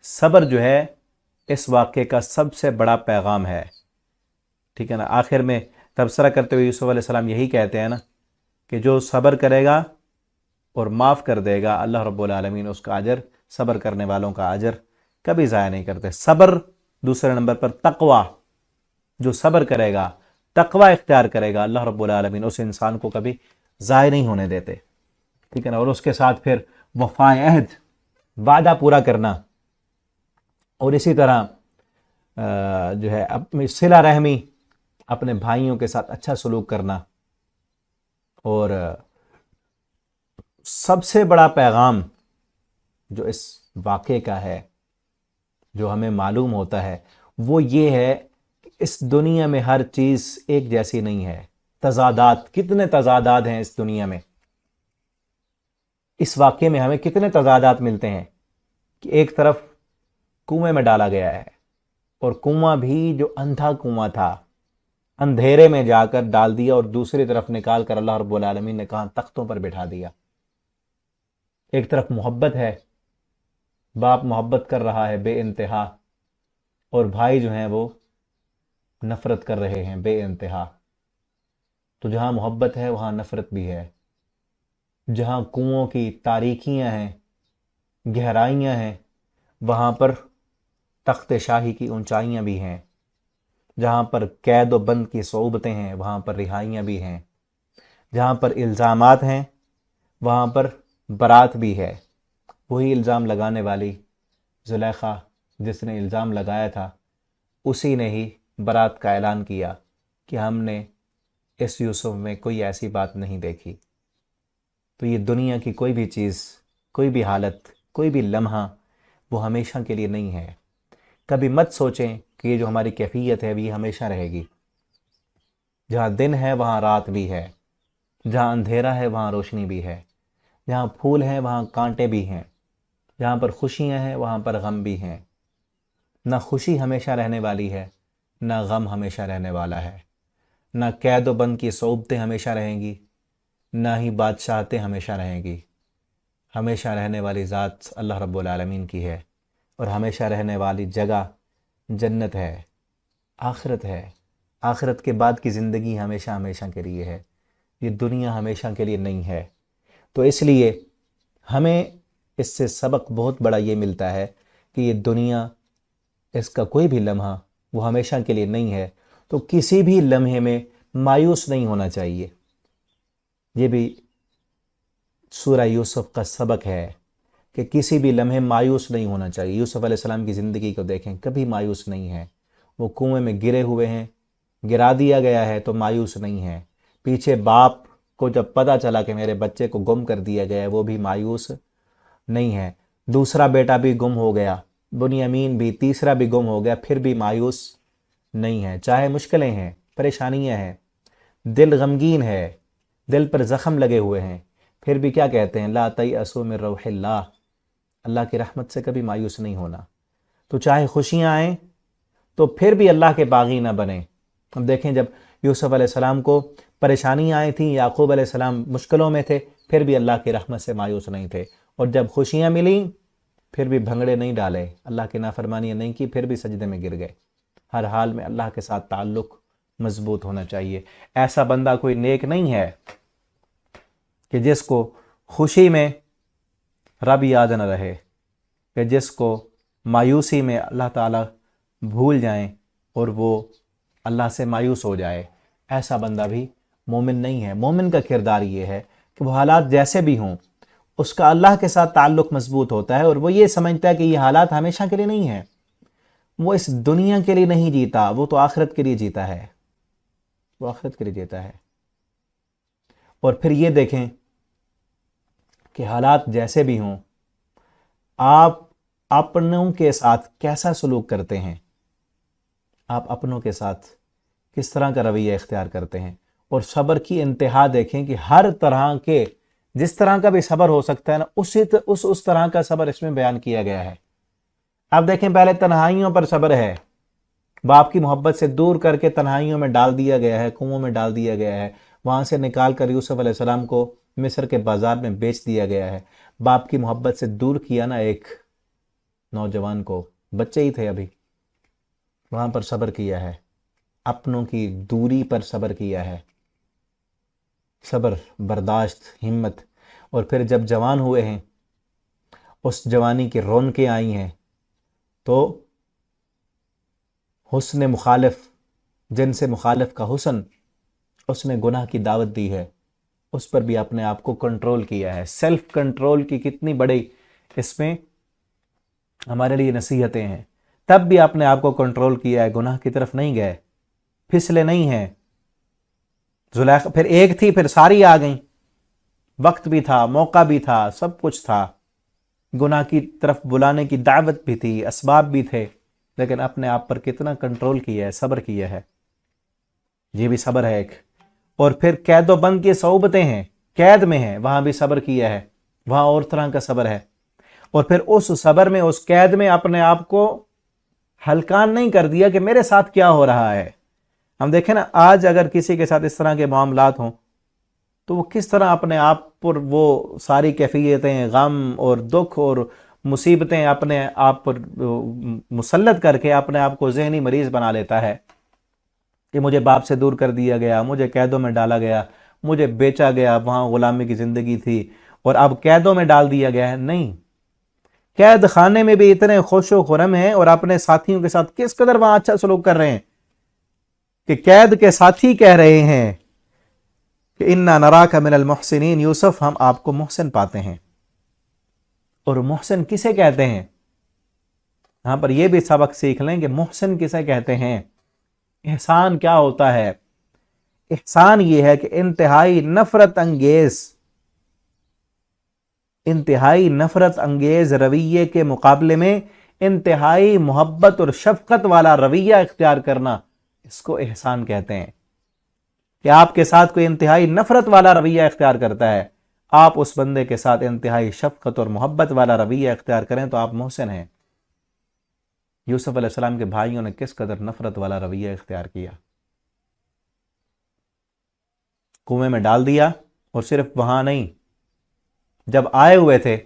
صبر جو ہے اس واقعے کا سب سے بڑا پیغام ہے، ٹھیک ہے نا۔ آخر میں تبصرہ کرتے ہوئے یوسف علیہ السلام یہی کہتے ہیں نا کہ جو صبر کرے گا اور معاف کر دے گا، اللہ رب العالمین اس کا اجر، صبر کرنے والوں کا اجر کبھی ضائع نہیں کرتے۔ صبر، دوسرے نمبر پر تقوی، جو صبر کرے گا، تقوی اختیار کرے گا، اللہ رب العالمین اس انسان کو کبھی ضائع نہیں ہونے دیتے، ٹھیک ہے نا۔ اور اس کے ساتھ پھر وفائے عہد، وعدہ پورا کرنا، اور اسی طرح جو ہے اپنی صلہ رحمی، اپنے بھائیوں کے ساتھ اچھا سلوک کرنا، اور سب سے بڑا پیغام جو اس واقعے کا ہے، جو ہمیں معلوم ہوتا ہے، وہ یہ ہے کہ اس دنیا میں ہر چیز ایک جیسی نہیں ہے، تضادات، کتنے تضادات ہیں اس دنیا میں۔ اس واقعے میں ہمیں کتنے تضادات ملتے ہیں کہ ایک طرف کنویں میں ڈالا گیا ہے، اور کنواں بھی جو اندھا کنواں تھا، اندھیرے میں جا کر ڈال دیا، اور دوسری طرف نکال کر اللہ رب العالمین نے کہا تختوں پر بٹھا دیا۔ ایک طرف محبت ہے، باپ محبت کر رہا ہے بے انتہا، اور بھائی جو ہیں وہ نفرت کر رہے ہیں بے انتہا۔ تو جہاں محبت ہے وہاں نفرت بھی ہے، جہاں کنووں کی تاریکیاں ہیں، گہرائیاں ہیں، وہاں پر تخت شاہی کی اونچائیاں بھی ہیں، جہاں پر قید و بند کی صعوبتیں ہیں وہاں پر رہائیاں بھی ہیں، جہاں پر الزامات ہیں وہاں پر برات بھی ہے۔ وہی الزام لگانے والی زلیخا، جس نے الزام لگایا تھا، اسی نے ہی برات کا اعلان کیا کہ ہم نے اس یوسف میں کوئی ایسی بات نہیں دیکھی۔ تو یہ دنیا کی کوئی بھی چیز، کوئی بھی حالت، کوئی بھی لمحہ وہ ہمیشہ کے لیے نہیں ہے۔ کبھی مت سوچیں کہ یہ جو ہماری کیفیت ہے یہ ہمیشہ رہے گی۔ جہاں دن ہے وہاں رات بھی ہے، جہاں اندھیرا ہے وہاں روشنی بھی ہے، جہاں پھول ہیں وہاں کانٹے بھی ہیں، جہاں پر خوشیاں ہیں وہاں پر غم بھی ہیں۔ نہ خوشی ہمیشہ رہنے والی ہے، نہ غم ہمیشہ رہنے والا ہے، نہ قید و بند کی صعوبتیں ہمیشہ رہیں گی، نہ ہی بادشاہتیں ہمیشہ رہیں گی۔ ہمیشہ رہنے والی ذات اللہ رب العالمین کی ہے، اور ہمیشہ رہنے والی جگہ جنت ہے، آخرت ہے۔ آخرت کے بعد کی زندگی ہمیشہ ہمیشہ کے لیے ہے، یہ دنیا ہمیشہ کے لیے نہیں ہے۔ تو اس لیے ہمیں اس سے سبق بہت بڑا یہ ملتا ہے کہ یہ دنیا، اس کا کوئی بھی لمحہ وہ ہمیشہ کے لیے نہیں ہے، تو کسی بھی لمحے میں مایوس نہیں ہونا چاہیے۔ یہ بھی سورہ یوسف کا سبق ہے کہ کسی بھی لمحے مایوس نہیں ہونا چاہیے۔ یوسف علیہ السلام کی زندگی کو دیکھیں، کبھی مایوس نہیں ہے۔ وہ کنویں میں گرے ہوئے ہیں، گرا دیا گیا ہے تو مایوس نہیں ہے۔ پیچھے باپ کو جب پتہ چلا کہ میرے بچے کو گم کر دیا گیا ہے، وہ بھی مایوس نہیں ہے۔ دوسرا بیٹا بھی گم ہو گیا، بنیامین بھی، تیسرا بھی گم ہو گیا، پھر بھی مایوس نہیں ہے۔ چاہے مشکلیں ہیں، پریشانیاں ہیں، دل غمگین ہے، دل پر زخم لگے ہوئے ہیں، پھر بھی کیا کہتے ہیں؟ لا تیأسوا من روح اللہ، اللہ کی رحمت سے کبھی مایوس نہیں ہونا۔ تو چاہے خوشیاں آئیں تو پھر بھی اللہ کے باغی نہ بنیں۔ اب دیکھیں، جب یوسف علیہ السلام کو پریشانیاں آئی تھیں، یعقوب علیہ السلام مشکلوں میں تھے، پھر بھی اللہ کی رحمت سے مایوس نہیں تھے، اور جب خوشیاں ملیں پھر بھی بھنگڑے نہیں ڈالے، اللہ کی نافرمانیاں نہیں کی، پھر بھی سجدے میں گر گئے۔ ہر حال میں اللہ کے ساتھ تعلق مضبوط ہونا چاہیے۔ ایسا بندہ کوئی نیک نہیں ہے کہ جس کو خوشی میں رب یاد نہ رہے، کہ جس کو مایوسی میں اللہ تعالیٰ بھول جائیں اور وہ اللہ سے مایوس ہو جائے۔ ایسا بندہ بھی مومن نہیں ہے۔ مومن کا کردار یہ ہے کہ وہ حالات جیسے بھی ہوں اس کا اللہ کے ساتھ تعلق مضبوط ہوتا ہے، اور وہ یہ سمجھتا ہے کہ یہ حالات ہمیشہ کے لیے نہیں ہیں، وہ اس دنیا کے لیے نہیں جیتا، وہ تو آخرت کے لیے جیتا ہے، وہ آخرت کے لیے جیتا ہے۔ اور پھر یہ دیکھیں کہ حالات جیسے بھی ہوں آپ اپنوں کے ساتھ کیسا سلوک کرتے ہیں، آپ اپنوں کے ساتھ کس طرح کا رویہ اختیار کرتے ہیں۔ اور صبر کی انتہا دیکھیں کہ ہر طرح کے جس طرح کا بھی صبر ہو سکتا ہے نا، اس طرح کا صبر اس میں بیان کیا گیا ہے۔ اب دیکھیں، پہلے تنہائیوں پر صبر ہے، باپ کی محبت سے دور کر کے تنہائیوں میں ڈال دیا گیا ہے، کنووں میں ڈال دیا گیا ہے، وہاں سے نکال کر یوسف علیہ السلام کو مصر کے بازار میں بیچ دیا گیا ہے۔ باپ کی محبت سے دور کیا نا ایک نوجوان کو، بچے ہی تھے ابھی، وہاں پر صبر کیا ہے، اپنوں کی دوری پر صبر کیا ہے، صبر، برداشت، ہمت۔ اور پھر جب جوان ہوئے ہیں، اس جوانی کی رونقیں آئی ہیں، تو حسن مخالف، جن سے مخالف کا حسن، اس میں گناہ کی دعوت دی ہے، اس پر بھی اپنے آپ کو کنٹرول کیا ہے۔ سیلف کنٹرول کی کتنی بڑی اس میں ہمارے لیے نصیحتیں ہیں۔ تب بھی اپنے آپ کو کنٹرول کیا ہے، گناہ کی طرف نہیں گئے، پھسلے نہیں ہیں۔ زلیخا پھر ایک تھی، پھر ساری آ گئیں، وقت بھی تھا، موقع بھی تھا، سب کچھ تھا، گناہ کی طرف بلانے کی دعوت بھی تھی، اسباب بھی تھے، لیکن اپنے آپ پر کتنا کنٹرول کیا ہے، صبر کیا ہے۔ یہ بھی صبر ہے ایک۔ اور پھر قید و بند کی صعوبتیں ہیں، قید میں ہیں، وہاں بھی صبر کیا ہے، وہاں اور طرح کا صبر ہے۔ اور پھر اس صبر میں، اس قید میں اپنے آپ کو ہلکان نہیں کر دیا کہ میرے ساتھ کیا ہو رہا ہے۔ ہم دیکھیں نا، آج اگر کسی کے ساتھ اس طرح کے معاملات ہوں تو وہ کس طرح اپنے آپ پر وہ ساری کیفیتیں، غم اور دکھ اور مصیبتیں اپنے آپ پر مسلط کر کے اپنے آپ کو ذہنی مریض بنا لیتا ہے کہ مجھے باپ سے دور کر دیا گیا، مجھے قیدوں میں ڈالا گیا، مجھے بیچا گیا، وہاں غلامی کی زندگی تھی اور اب قیدوں میں ڈال دیا گیا ہے۔ نہیں، قید خانے میں بھی اتنے خوش و خرم ہیں اور اپنے ساتھیوں کے ساتھ کس قدر وہاں اچھا سلوک کر رہے ہیں کہ قید کے ساتھی کہہ رہے ہیں کہ اِنَّا نَرَاكَ مِنَ الْمُحْسِنِينَ، یوسف ہم آپ کو محسن پاتے ہیں۔ اور محسن کسے کہتے ہیں؟ یہاں پر یہ بھی سبق سیکھ لیں کہ محسن کسے کہتے ہیں، احسان کیا ہوتا ہے۔ احسان یہ ہے کہ انتہائی نفرت انگیز رویے کے مقابلے میں انتہائی محبت اور شفقت والا رویہ اختیار کرنا، اس کو احسان کہتے ہیں۔ کہ آپ کے ساتھ کوئی انتہائی نفرت والا رویہ اختیار کرتا ہے، آپ اس بندے کے ساتھ انتہائی شفقت اور محبت والا رویہ اختیار کریں تو آپ محسن ہیں۔ یوسف علیہ السلام کے بھائیوں نے کس قدر نفرت والا رویہ اختیار کیا، کنویں میں ڈال دیا۔ اور صرف وہاں نہیں، جب آئے ہوئے تھے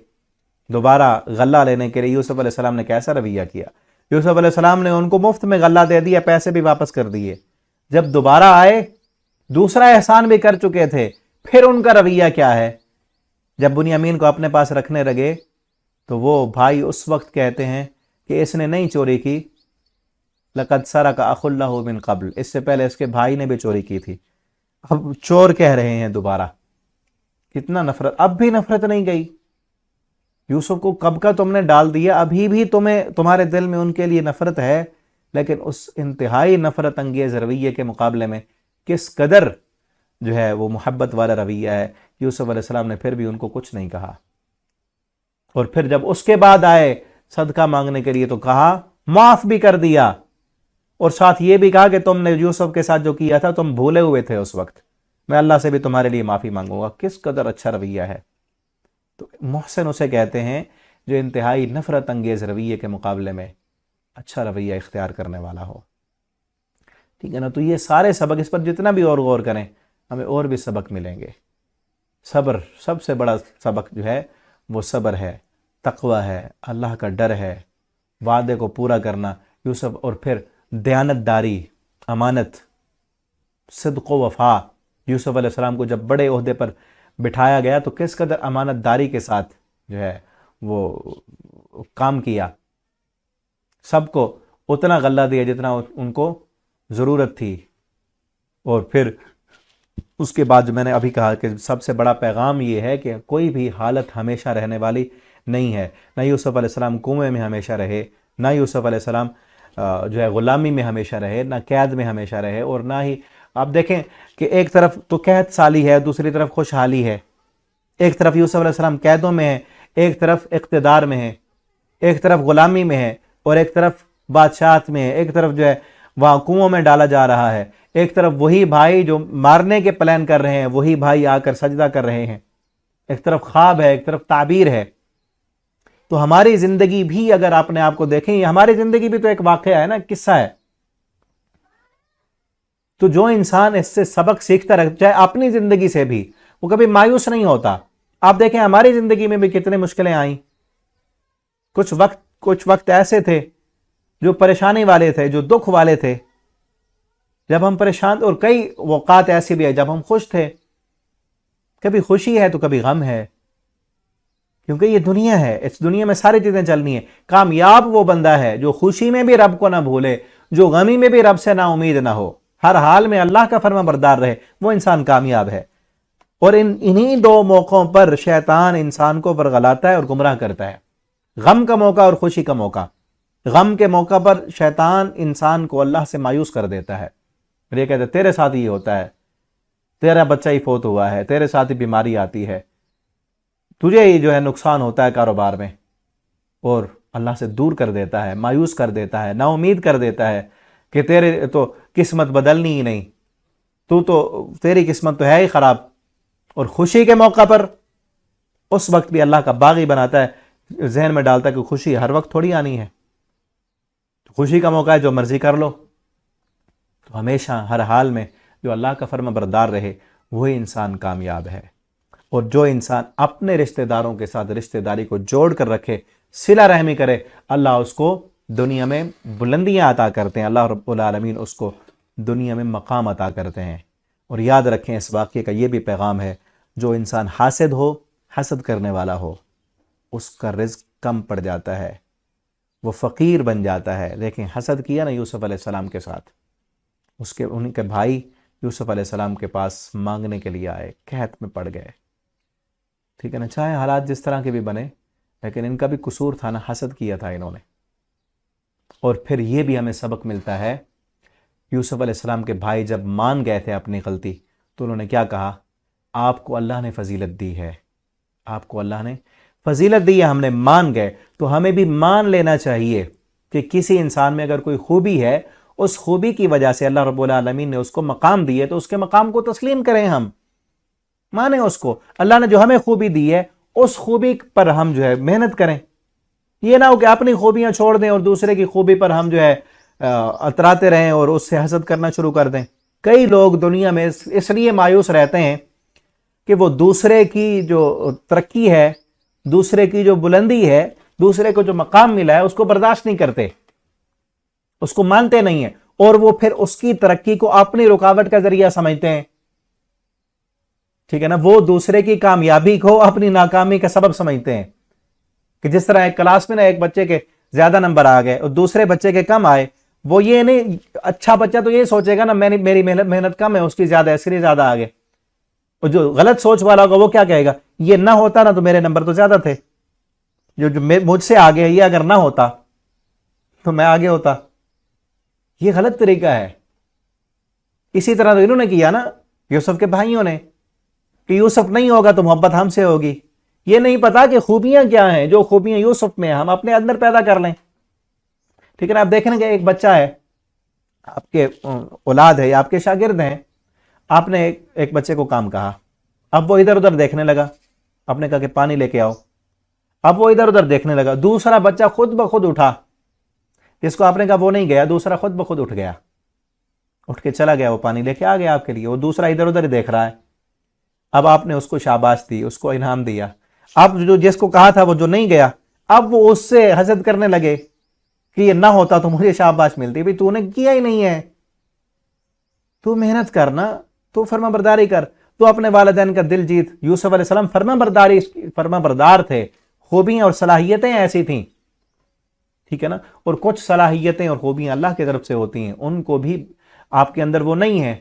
دوبارہ غلہ لینے کے لیے، یوسف علیہ السلام نے کیسا رویہ کیا۔ یوسف علیہ السلام نے ان کو مفت میں غلہ دے دیا، پیسے بھی واپس کر دیے۔ جب دوبارہ آئے، دوسرا احسان بھی کر چکے تھے، پھر ان کا رویہ کیا ہے۔ جب بنیامین کو اپنے پاس رکھنے لگے تو وہ بھائی اس وقت کہتے ہیں کہ اس نے نہیں چوری کی، لَقَدْ سَرَقَ أَخٌ لَهُ مِن قبل، اس سے پہلے اس کے بھائی نے بھی چوری کی تھی۔ اب چور کہہ رہے ہیں دوبارہ، کتنا نفرت، اب بھی نفرت نہیں گئی۔ یوسف کو کب کا تم نے ڈال دیا، ابھی بھی تمہارے دل میں ان کے لیے نفرت ہے، لیکن اس انتہائی نفرت انگیز رویے کے مقابلے میں کس قدر جو ہے وہ محبت والا رویہ ہے۔ یوسف علیہ السلام نے پھر بھی ان کو کچھ نہیں کہا، اور پھر جب اس کے بعد آئے صدقہ مانگنے کے لیے تو کہا، معاف بھی کر دیا، اور ساتھ یہ بھی کہا کہ تم نے یوسف کے ساتھ جو کیا تھا تم بھولے ہوئے تھے اس وقت، میں اللہ سے بھی تمہارے لیے معافی مانگوں گا۔ کس قدر اچھا رویہ ہے۔ تو محسن اسے کہتے ہیں جو انتہائی نفرت انگیز رویے کے مقابلے میں اچھا رویہ اختیار کرنے والا ہو۔ ٹھیک ہے نا؟ تو یہ سارے سبق، اس پر جتنا بھی اور غور کریں ہمیں اور بھی سبق ملیں گے۔ صبر، سب سے بڑا سبق جو ہے وہ صبر ہے، تقوی ہے، اللہ کا ڈر ہے، وعدے کو پورا کرنا یوسف، اور پھر دیانت داری، امانت، صدق و وفا۔ یوسف علیہ السلام کو جب بڑے عہدے پر بٹھایا گیا تو کس قدر امانت داری کے ساتھ جو ہے وہ کام کیا، سب کو اتنا غلہ دیا جتنا ان کو ضرورت تھی، اور پھر اس کے بعد جو میں نے ابھی کہا کہ سب سے بڑا پیغام یہ ہے کہ کوئی بھی حالت ہمیشہ رہنے والی نہیں ہے. نہ یوسف علیہ السلام کنویں میں ہمیشہ رہے، نہ یوسف علیہ السلام جو ہے غلامی میں ہمیشہ رہے، نہ قید میں ہمیشہ رہے، اور نہ ہی آپ دیکھیں کہ ایک طرف تو قید سالی ہے، دوسری طرف خوشحالی ہے. ایک طرف یوسف علیہ السلام قیدوں میں ہے، ایک طرف اقتدار میں ہے، ایک طرف غلامی میں ہے، اور ایک طرف بادشاہت میں ہے، ایک طرف جو ہے وہاں کنووں میں ڈالا جا رہا ہے، ایک طرف وہی بھائی جو مارنے کے پلان کر رہے ہیں وہی بھائی آ کر سجدہ کر رہے ہیں، ایک طرف خواب ہے، ایک طرف تعبیر ہے. تو ہماری زندگی بھی اگر اپنے آپ کو دیکھیں، ہماری زندگی بھی تو ایک واقعہ ہے نا، قصہ ہے. تو جو انسان اس سے سبق سیکھتا رہتا، چاہے اپنی زندگی سے بھی، وہ کبھی مایوس نہیں ہوتا. آپ دیکھیں ہماری زندگی میں بھی کتنے مشکلیں آئیں. کچھ وقت ایسے تھے جو پریشانی والے تھے، جو دکھ والے تھے، جب ہم پریشان، اور کئی اوقات ایسے بھی ہے جب ہم خوش تھے. کبھی خوشی ہے تو کبھی غم ہے، کیونکہ یہ دنیا ہے، اس دنیا میں ساری چیزیں چلنی ہیں. کامیاب وہ بندہ ہے جو خوشی میں بھی رب کو نہ بھولے، جو غمی میں بھی رب سے نا امید نہ ہو، ہر حال میں اللہ کا فرما بردار رہے، وہ انسان کامیاب ہے. اور انہی دو موقعوں پر شیطان انسان کو ورغلاتا ہے اور گمراہ کرتا ہے. غم کا موقع اور خوشی کا موقع. غم کے موقع پر شیطان انسان کو اللہ سے مایوس کر دیتا ہے، اور یہ کہتا ہے تیرے ساتھ یہ ہوتا ہے، تیرا بچہ ہی فوت ہوا ہے، تیرے ساتھ ہی بیماری آتی ہے، تجھے ہی جو ہے نقصان ہوتا ہے کاروبار میں، اور اللہ سے دور کر دیتا ہے، مایوس کر دیتا ہے، نا امید کر دیتا ہے کہ تیرے تو قسمت بدلنی ہی نہیں، تیری قسمت تو ہے ہی خراب. اور خوشی کے موقع پر اس وقت بھی اللہ کا باغی بناتا ہے، ذہن میں ڈالتا ہے کہ خوشی ہر وقت تھوڑی آنی ہے، خوشی کا موقع ہے جو مرضی کر لو. تو ہمیشہ ہر حال میں جو اللہ کا فرما بردار رہے وہی انسان کامیاب ہے. اور جو انسان اپنے رشتہ داروں کے ساتھ رشتہ داری کو جوڑ کر رکھے، صلہ رحمی کرے، اللہ اس کو دنیا میں بلندیاں عطا کرتے ہیں، اللہ رب العالمین اس کو دنیا میں مقام عطا کرتے ہیں. اور یاد رکھیں اس واقعے کا یہ بھی پیغام ہے، جو انسان حاسد ہو، حسد کرنے والا ہو، اس کا رزق کم پڑ جاتا ہے، وہ فقیر بن جاتا ہے. لیکن حسد کیا نا یوسف علیہ السلام کے ساتھ، ان کے بھائی یوسف علیہ السلام کے پاس مانگنے کے لیے آئے، قحط میں پڑ گئے. ٹھیک ہے نا، چاہے حالات جس طرح کے بھی بنے، لیکن ان کا بھی قصور تھا نا، حسد کیا تھا انہوں نے. اور پھر یہ بھی ہمیں سبق ملتا ہے، یوسف علیہ السلام کے بھائی جب مان گئے تھے اپنی غلطی، تو انہوں نے کیا کہا؟ آپ کو اللہ نے فضیلت دی ہے، آپ کو اللہ نے فضیلت دی ہے، ہم نے مان گئے. تو ہمیں بھی مان لینا چاہیے کہ کسی انسان میں اگر کوئی خوبی ہے، اس خوبی کی وجہ سے اللہ رب العالمین نے اس کو مقام دی ہے، تو اس کے مقام کو تسلیم کریں، ہم مانیں اس کو. اللہ نے جو ہمیں خوبی دی ہے اس خوبی پر ہم جو ہے محنت کریں. یہ نہ ہو کہ اپنی خوبیاں چھوڑ دیں اور دوسرے کی خوبی پر ہم جو ہے اتراتے رہیں اور اس سے حسد کرنا شروع کر دیں. کئی لوگ دنیا میں اس لیے مایوس رہتے ہیں کہ وہ دوسرے کی جو ترقی ہے، دوسرے کی جو بلندی ہے، دوسرے کو جو مقام ملا ہے، اس کو برداشت نہیں کرتے، اس کو مانتے نہیں ہیں، اور وہ پھر اس کی ترقی کو اپنی رکاوٹ کا ذریعہ سمجھتے ہیں. ٹھیک ہے نا، وہ دوسرے کی کامیابی کو اپنی ناکامی کا سبب سمجھتے ہیں. کہ جس طرح ایک کلاس میں نا ایک بچے کے زیادہ نمبر آ گئے اور دوسرے بچے کے کم آئے، وہ یہ نہیں، اچھا بچہ تو یہ سوچے گا نا میری محنت کم ہے، اس کی زیادہ ہے، اس لیے زیادہ آ گئے. اور جو غلط سوچ والا ہوگا وہ کیا کہے گا؟ یہ نہ ہوتا نا تو میرے نمبر تو زیادہ تھے، جو مجھ سے آگے، یہ اگر نہ ہوتا تو میں آگے ہوتا. یہ غلط طریقہ ہے. اسی طرح تو انہوں نے کیا نا، یوسف کے بھائیوں نے، کہ یوسف نہیں ہوگا تو محبت ہم سے ہوگی. یہ نہیں پتا کہ خوبیاں کیا ہیں، جو خوبیاں یوسف میں ہم اپنے اندر پیدا کر لیں. ٹھیک ہے نا، آپ دیکھیں کہ ایک بچہ ہے، آپ کے اولاد ہے یا آپ کے شاگرد ہیں، آپ نے ایک بچے کو کام کہا، اب وہ ادھر ادھر دیکھنے لگا، آپ نے کہا کہ پانی لے کے آؤ، اب وہ ادھر ادھر دیکھنے لگا، دوسرا بچہ خود بخود اٹھا، جس کو آپ نے کہا وہ نہیں گیا، دوسرا خود بخود اٹھ گیا، اٹھ کے چلا گیا، وہ پانی لے کے آ گیا آپ کے لیے. وہ دوسرا ادھر ادھر دیکھ رہا ہے. اب آپ نے اس کو شاباش دی، اس کو انعام دیا. اب جو جس کو کہا تھا وہ جو نہیں گیا، اب وہ اس سے حسد کرنے لگے کہ یہ نہ ہوتا تو مجھے شاباش ملتی. بھئی تو نے کیا ہی نہیں ہے، تو محنت کرنا، تو فرما برداری کر، تو اپنے والدین کا دل جیت. یوسف علیہ السلام فرما بردار تھے، خوبیاں اور صلاحیتیں ایسی تھیں. ٹھیک ہے نا، اور کچھ صلاحیتیں اور خوبیاں اللہ کی طرف سے ہوتی ہیں، ان کو بھی آپ کے اندر وہ نہیں ہے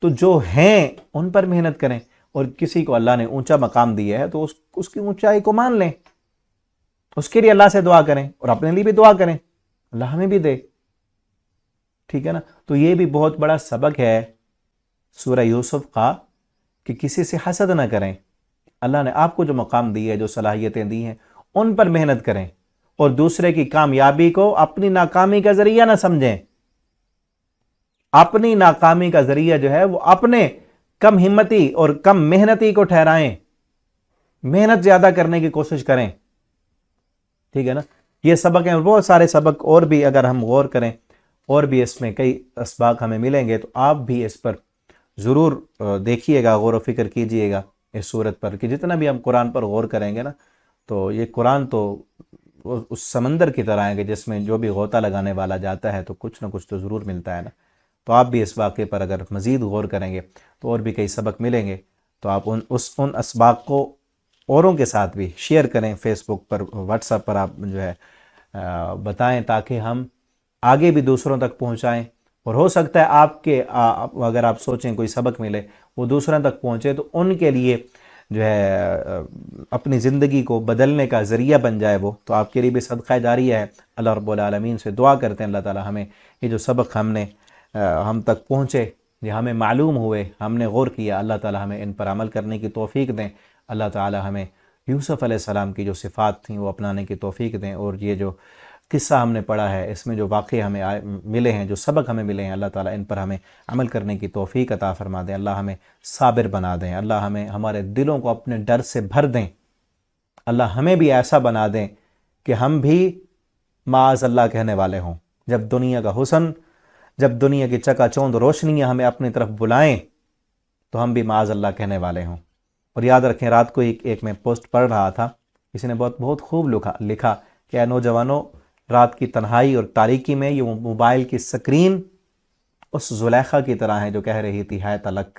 تو جو ہیں ان پر محنت کریں، اور کسی کو اللہ نے اونچا مقام دیا ہے تو اس کی اونچائی کو مان لیں، اس کے لیے اللہ سے دعا کریں اور اپنے لیے بھی دعا کریں، اللہ ہمیں بھی دے، ٹھیک ہے نا۔ تو یہ بھی بہت بڑا سبق ہے سورہ یوسف کا کہ کسی سے حسد نہ کریں، اللہ نے آپ کو جو مقام دی ہے، جو صلاحیتیں دی ہیں، ان پر محنت کریں، اور دوسرے کی کامیابی کو اپنی ناکامی کا ذریعہ نہ سمجھیں۔ اپنی ناکامی کا ذریعہ جو ہے وہ اپنے کم ہمتی اور کم محنتی کو ٹھہرائیں، محنت زیادہ کرنے کی کوشش کریں، ٹھیک ہے نا۔ یہ سبق ہیں، بہت سارے سبق اور بھی اگر ہم غور کریں، اور بھی اس میں کئی اسباق ہمیں ملیں گے، تو آپ بھی اس پر ضرور دیکھیے گا، غور و فکر کیجئے گا اس صورت پر، کہ جتنا بھی ہم قرآن پر غور کریں گے نا، تو یہ قرآن تو اس سمندر کی طرح ہے کہ جس میں جو بھی غوطہ لگانے والا جاتا ہے تو کچھ نہ کچھ تو ضرور ملتا ہے نا۔ تو آپ بھی اس واقعے پر اگر مزید غور کریں گے تو اور بھی کئی سبق ملیں گے، تو آپ ان اسباق کو اوروں کے ساتھ بھی شیئر کریں، فیس بک پر، واٹس ایپ پر آپ جو ہے بتائیں، تاکہ ہم آگے بھی دوسروں تک پہنچائیں، اور ہو سکتا ہے آپ کے اگر آپ سوچیں کوئی سبق ملے وہ دوسروں تک پہنچے تو ان کے لیے جو ہے اپنی زندگی کو بدلنے کا ذریعہ بن جائے وہ، تو آپ کے لیے بھی صدقہ جاریہ ہے۔ اللہ رب العالمین سے دعا کرتے ہیں اللہ تعالی ہمیں یہ جو سبق ہم تک پہنچے، یہ ہمیں معلوم ہوئے، ہم نے غور کیا، اللہ تعالی ہمیں ان پر عمل کرنے کی توفیق دیں۔ اللہ تعالی ہمیں یوسف علیہ السلام کی جو صفات تھیں وہ اپنانے کی توفیق دیں، اور یہ جو قصہ ہم نے پڑھا ہے اس میں جو واقعے ہمیں ملے ہیں، جو سبق ہمیں ملے ہیں، اللہ تعالیٰ ان پر ہمیں عمل کرنے کی توفیق عطا فرما دیں۔ اللہ ہمیں صابر بنا دیں، اللہ ہمیں ہمارے دلوں کو اپنے ڈر سے بھر دیں، اللہ ہمیں بھی ایسا بنا دیں کہ ہم بھی معاذ اللہ کہنے والے ہوں۔ جب دنیا کا حسن، جب دنیا کی چکا چوند روشنیاں ہمیں اپنی طرف بلائیں تو ہم بھی معاذ اللہ کہنے والے ہوں۔ اور یاد رکھیں، رات کو ایک میں پوسٹ پڑھ رہا تھا، کسی نے بہت خوب لکھا کہ اے نوجوانوں، رات کی تنہائی اور تاریکی میں یہ موبائل کی سکرین اس زلیخا کی طرح ہے جو کہہ رہی تھی ہے تلک۔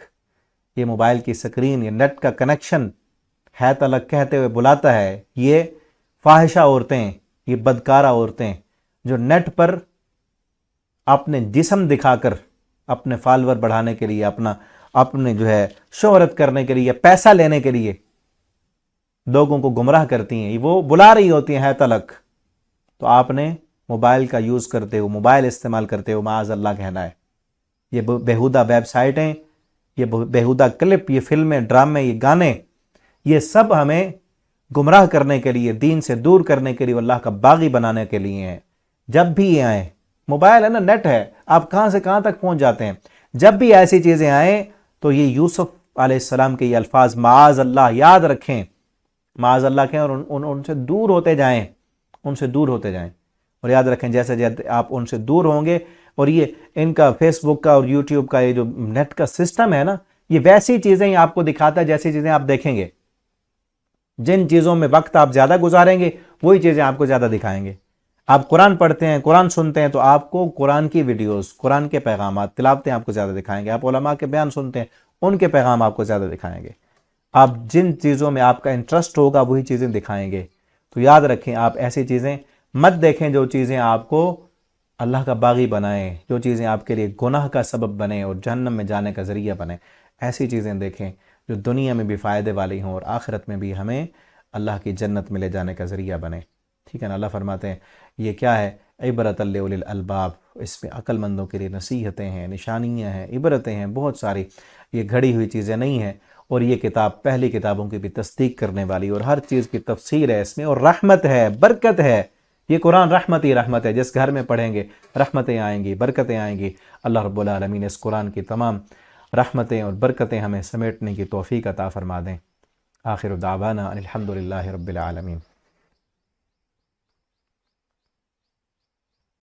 یہ موبائل کی سکرین، یہ نیٹ کا کنیکشن ہے تلک کہتے ہوئے بلاتا ہے۔ یہ فاحشہ عورتیں، یہ بدکارہ عورتیں جو نیٹ پر اپنے جسم دکھا کر اپنے فالور بڑھانے کے لیے، اپنے جو ہے شہرت کرنے کے لیے، پیسہ لینے کے لیے لوگوں کو گمراہ کرتی ہیں، وہ بلا رہی ہوتی ہیں ہے تلک۔ تو آپ نے موبائل کا یوز کرتے ہو، موبائل استعمال کرتے ہو معاذ اللہ کہنا ہے۔ یہ بیہودہ ویب سائٹیں، یہ بیہودہ کلپ، یہ فلمیں، ڈرامے، یہ گانے، یہ سب ہمیں گمراہ کرنے کے لیے، دین سے دور کرنے کے لیے، اللہ کا باغی بنانے کے لیے ہیں۔ جب بھی یہ آئیں، موبائل ہے نا، نیٹ ہے، آپ کہاں سے کہاں تک پہنچ جاتے ہیں۔ جب بھی ایسی چیزیں آئیں تو یہ یوسف علیہ السلام کے یہ الفاظ معاذ اللہ یاد رکھیں، معاذ اللہ کہیں، اور ان سے دور ہوتے جائیں، ان سے دور ہوتے جائیں۔ اور یاد رکھیں جیسے آپ ان سے دور ہوں گے، اور یہ ان کا فیس بک کا اور یوٹیوب کا یہ جو نیٹ کا سسٹم ہے نا، یہ ویسی چیزیں آپ کو دکھاتا ہے جیسی چیزیں آپ دیکھیں گے۔ جن چیزوں میں وقت آپ زیادہ گزاریں گے وہی چیزیں آپ کو زیادہ دکھائیں گے۔ آپ قرآن پڑھتے ہیں، قرآن سنتے ہیں، تو آپ کو قرآن کی ویڈیوز، قرآن کے پیغامات، تلاوتیں آپ کو زیادہ دکھائیں گے۔ آپ علماء کے بیان سنتے ہیں، ان کے پیغام آپ کو زیادہ دکھائیں گے۔ آپ جن چیزوں میں آپ کا انٹرسٹ ہوگا وہی چیزیں دکھائیں گے۔ تو یاد رکھیں، آپ ایسی چیزیں مت دیکھیں جو چیزیں آپ کو اللہ کا باغی بنائیں، جو چیزیں آپ کے لیے گناہ کا سبب بنیں اور جہنم میں جانے کا ذریعہ بنیں۔ ایسی چیزیں دیکھیں جو دنیا میں بھی فائدے والی ہوں اور آخرت میں بھی ہمیں اللہ کی جنت میں لے جانے کا ذریعہ بنیں، ٹھیک ہے نا۔ اللہ فرماتے ہیں یہ کیا ہے؟ عبرۃ لأولی الالباب، اس میں عقل مندوں کے لیے نصیحتیں ہیں، نشانیاں ہیں، عبرتیں ہیں بہت ساری۔ یہ گھڑی ہوئی چیزیں نہیں ہیں، اور یہ کتاب پہلی کتابوں کی بھی تصدیق کرنے والی، اور ہر چیز کی تفسیر ہے اس میں، اور رحمت ہے، برکت ہے۔ یہ قرآن رحمت ہی رحمت ہے، جس گھر میں پڑھیں گے رحمتیں آئیں گی، برکتیں آئیں گی۔ اللہ رب العالمین اس قرآن کی تمام رحمتیں اور برکتیں ہمیں سمیٹنے کی توفیق عطا فرما دیں۔ آخر دعوانا الحمدللہ رب العالمین۔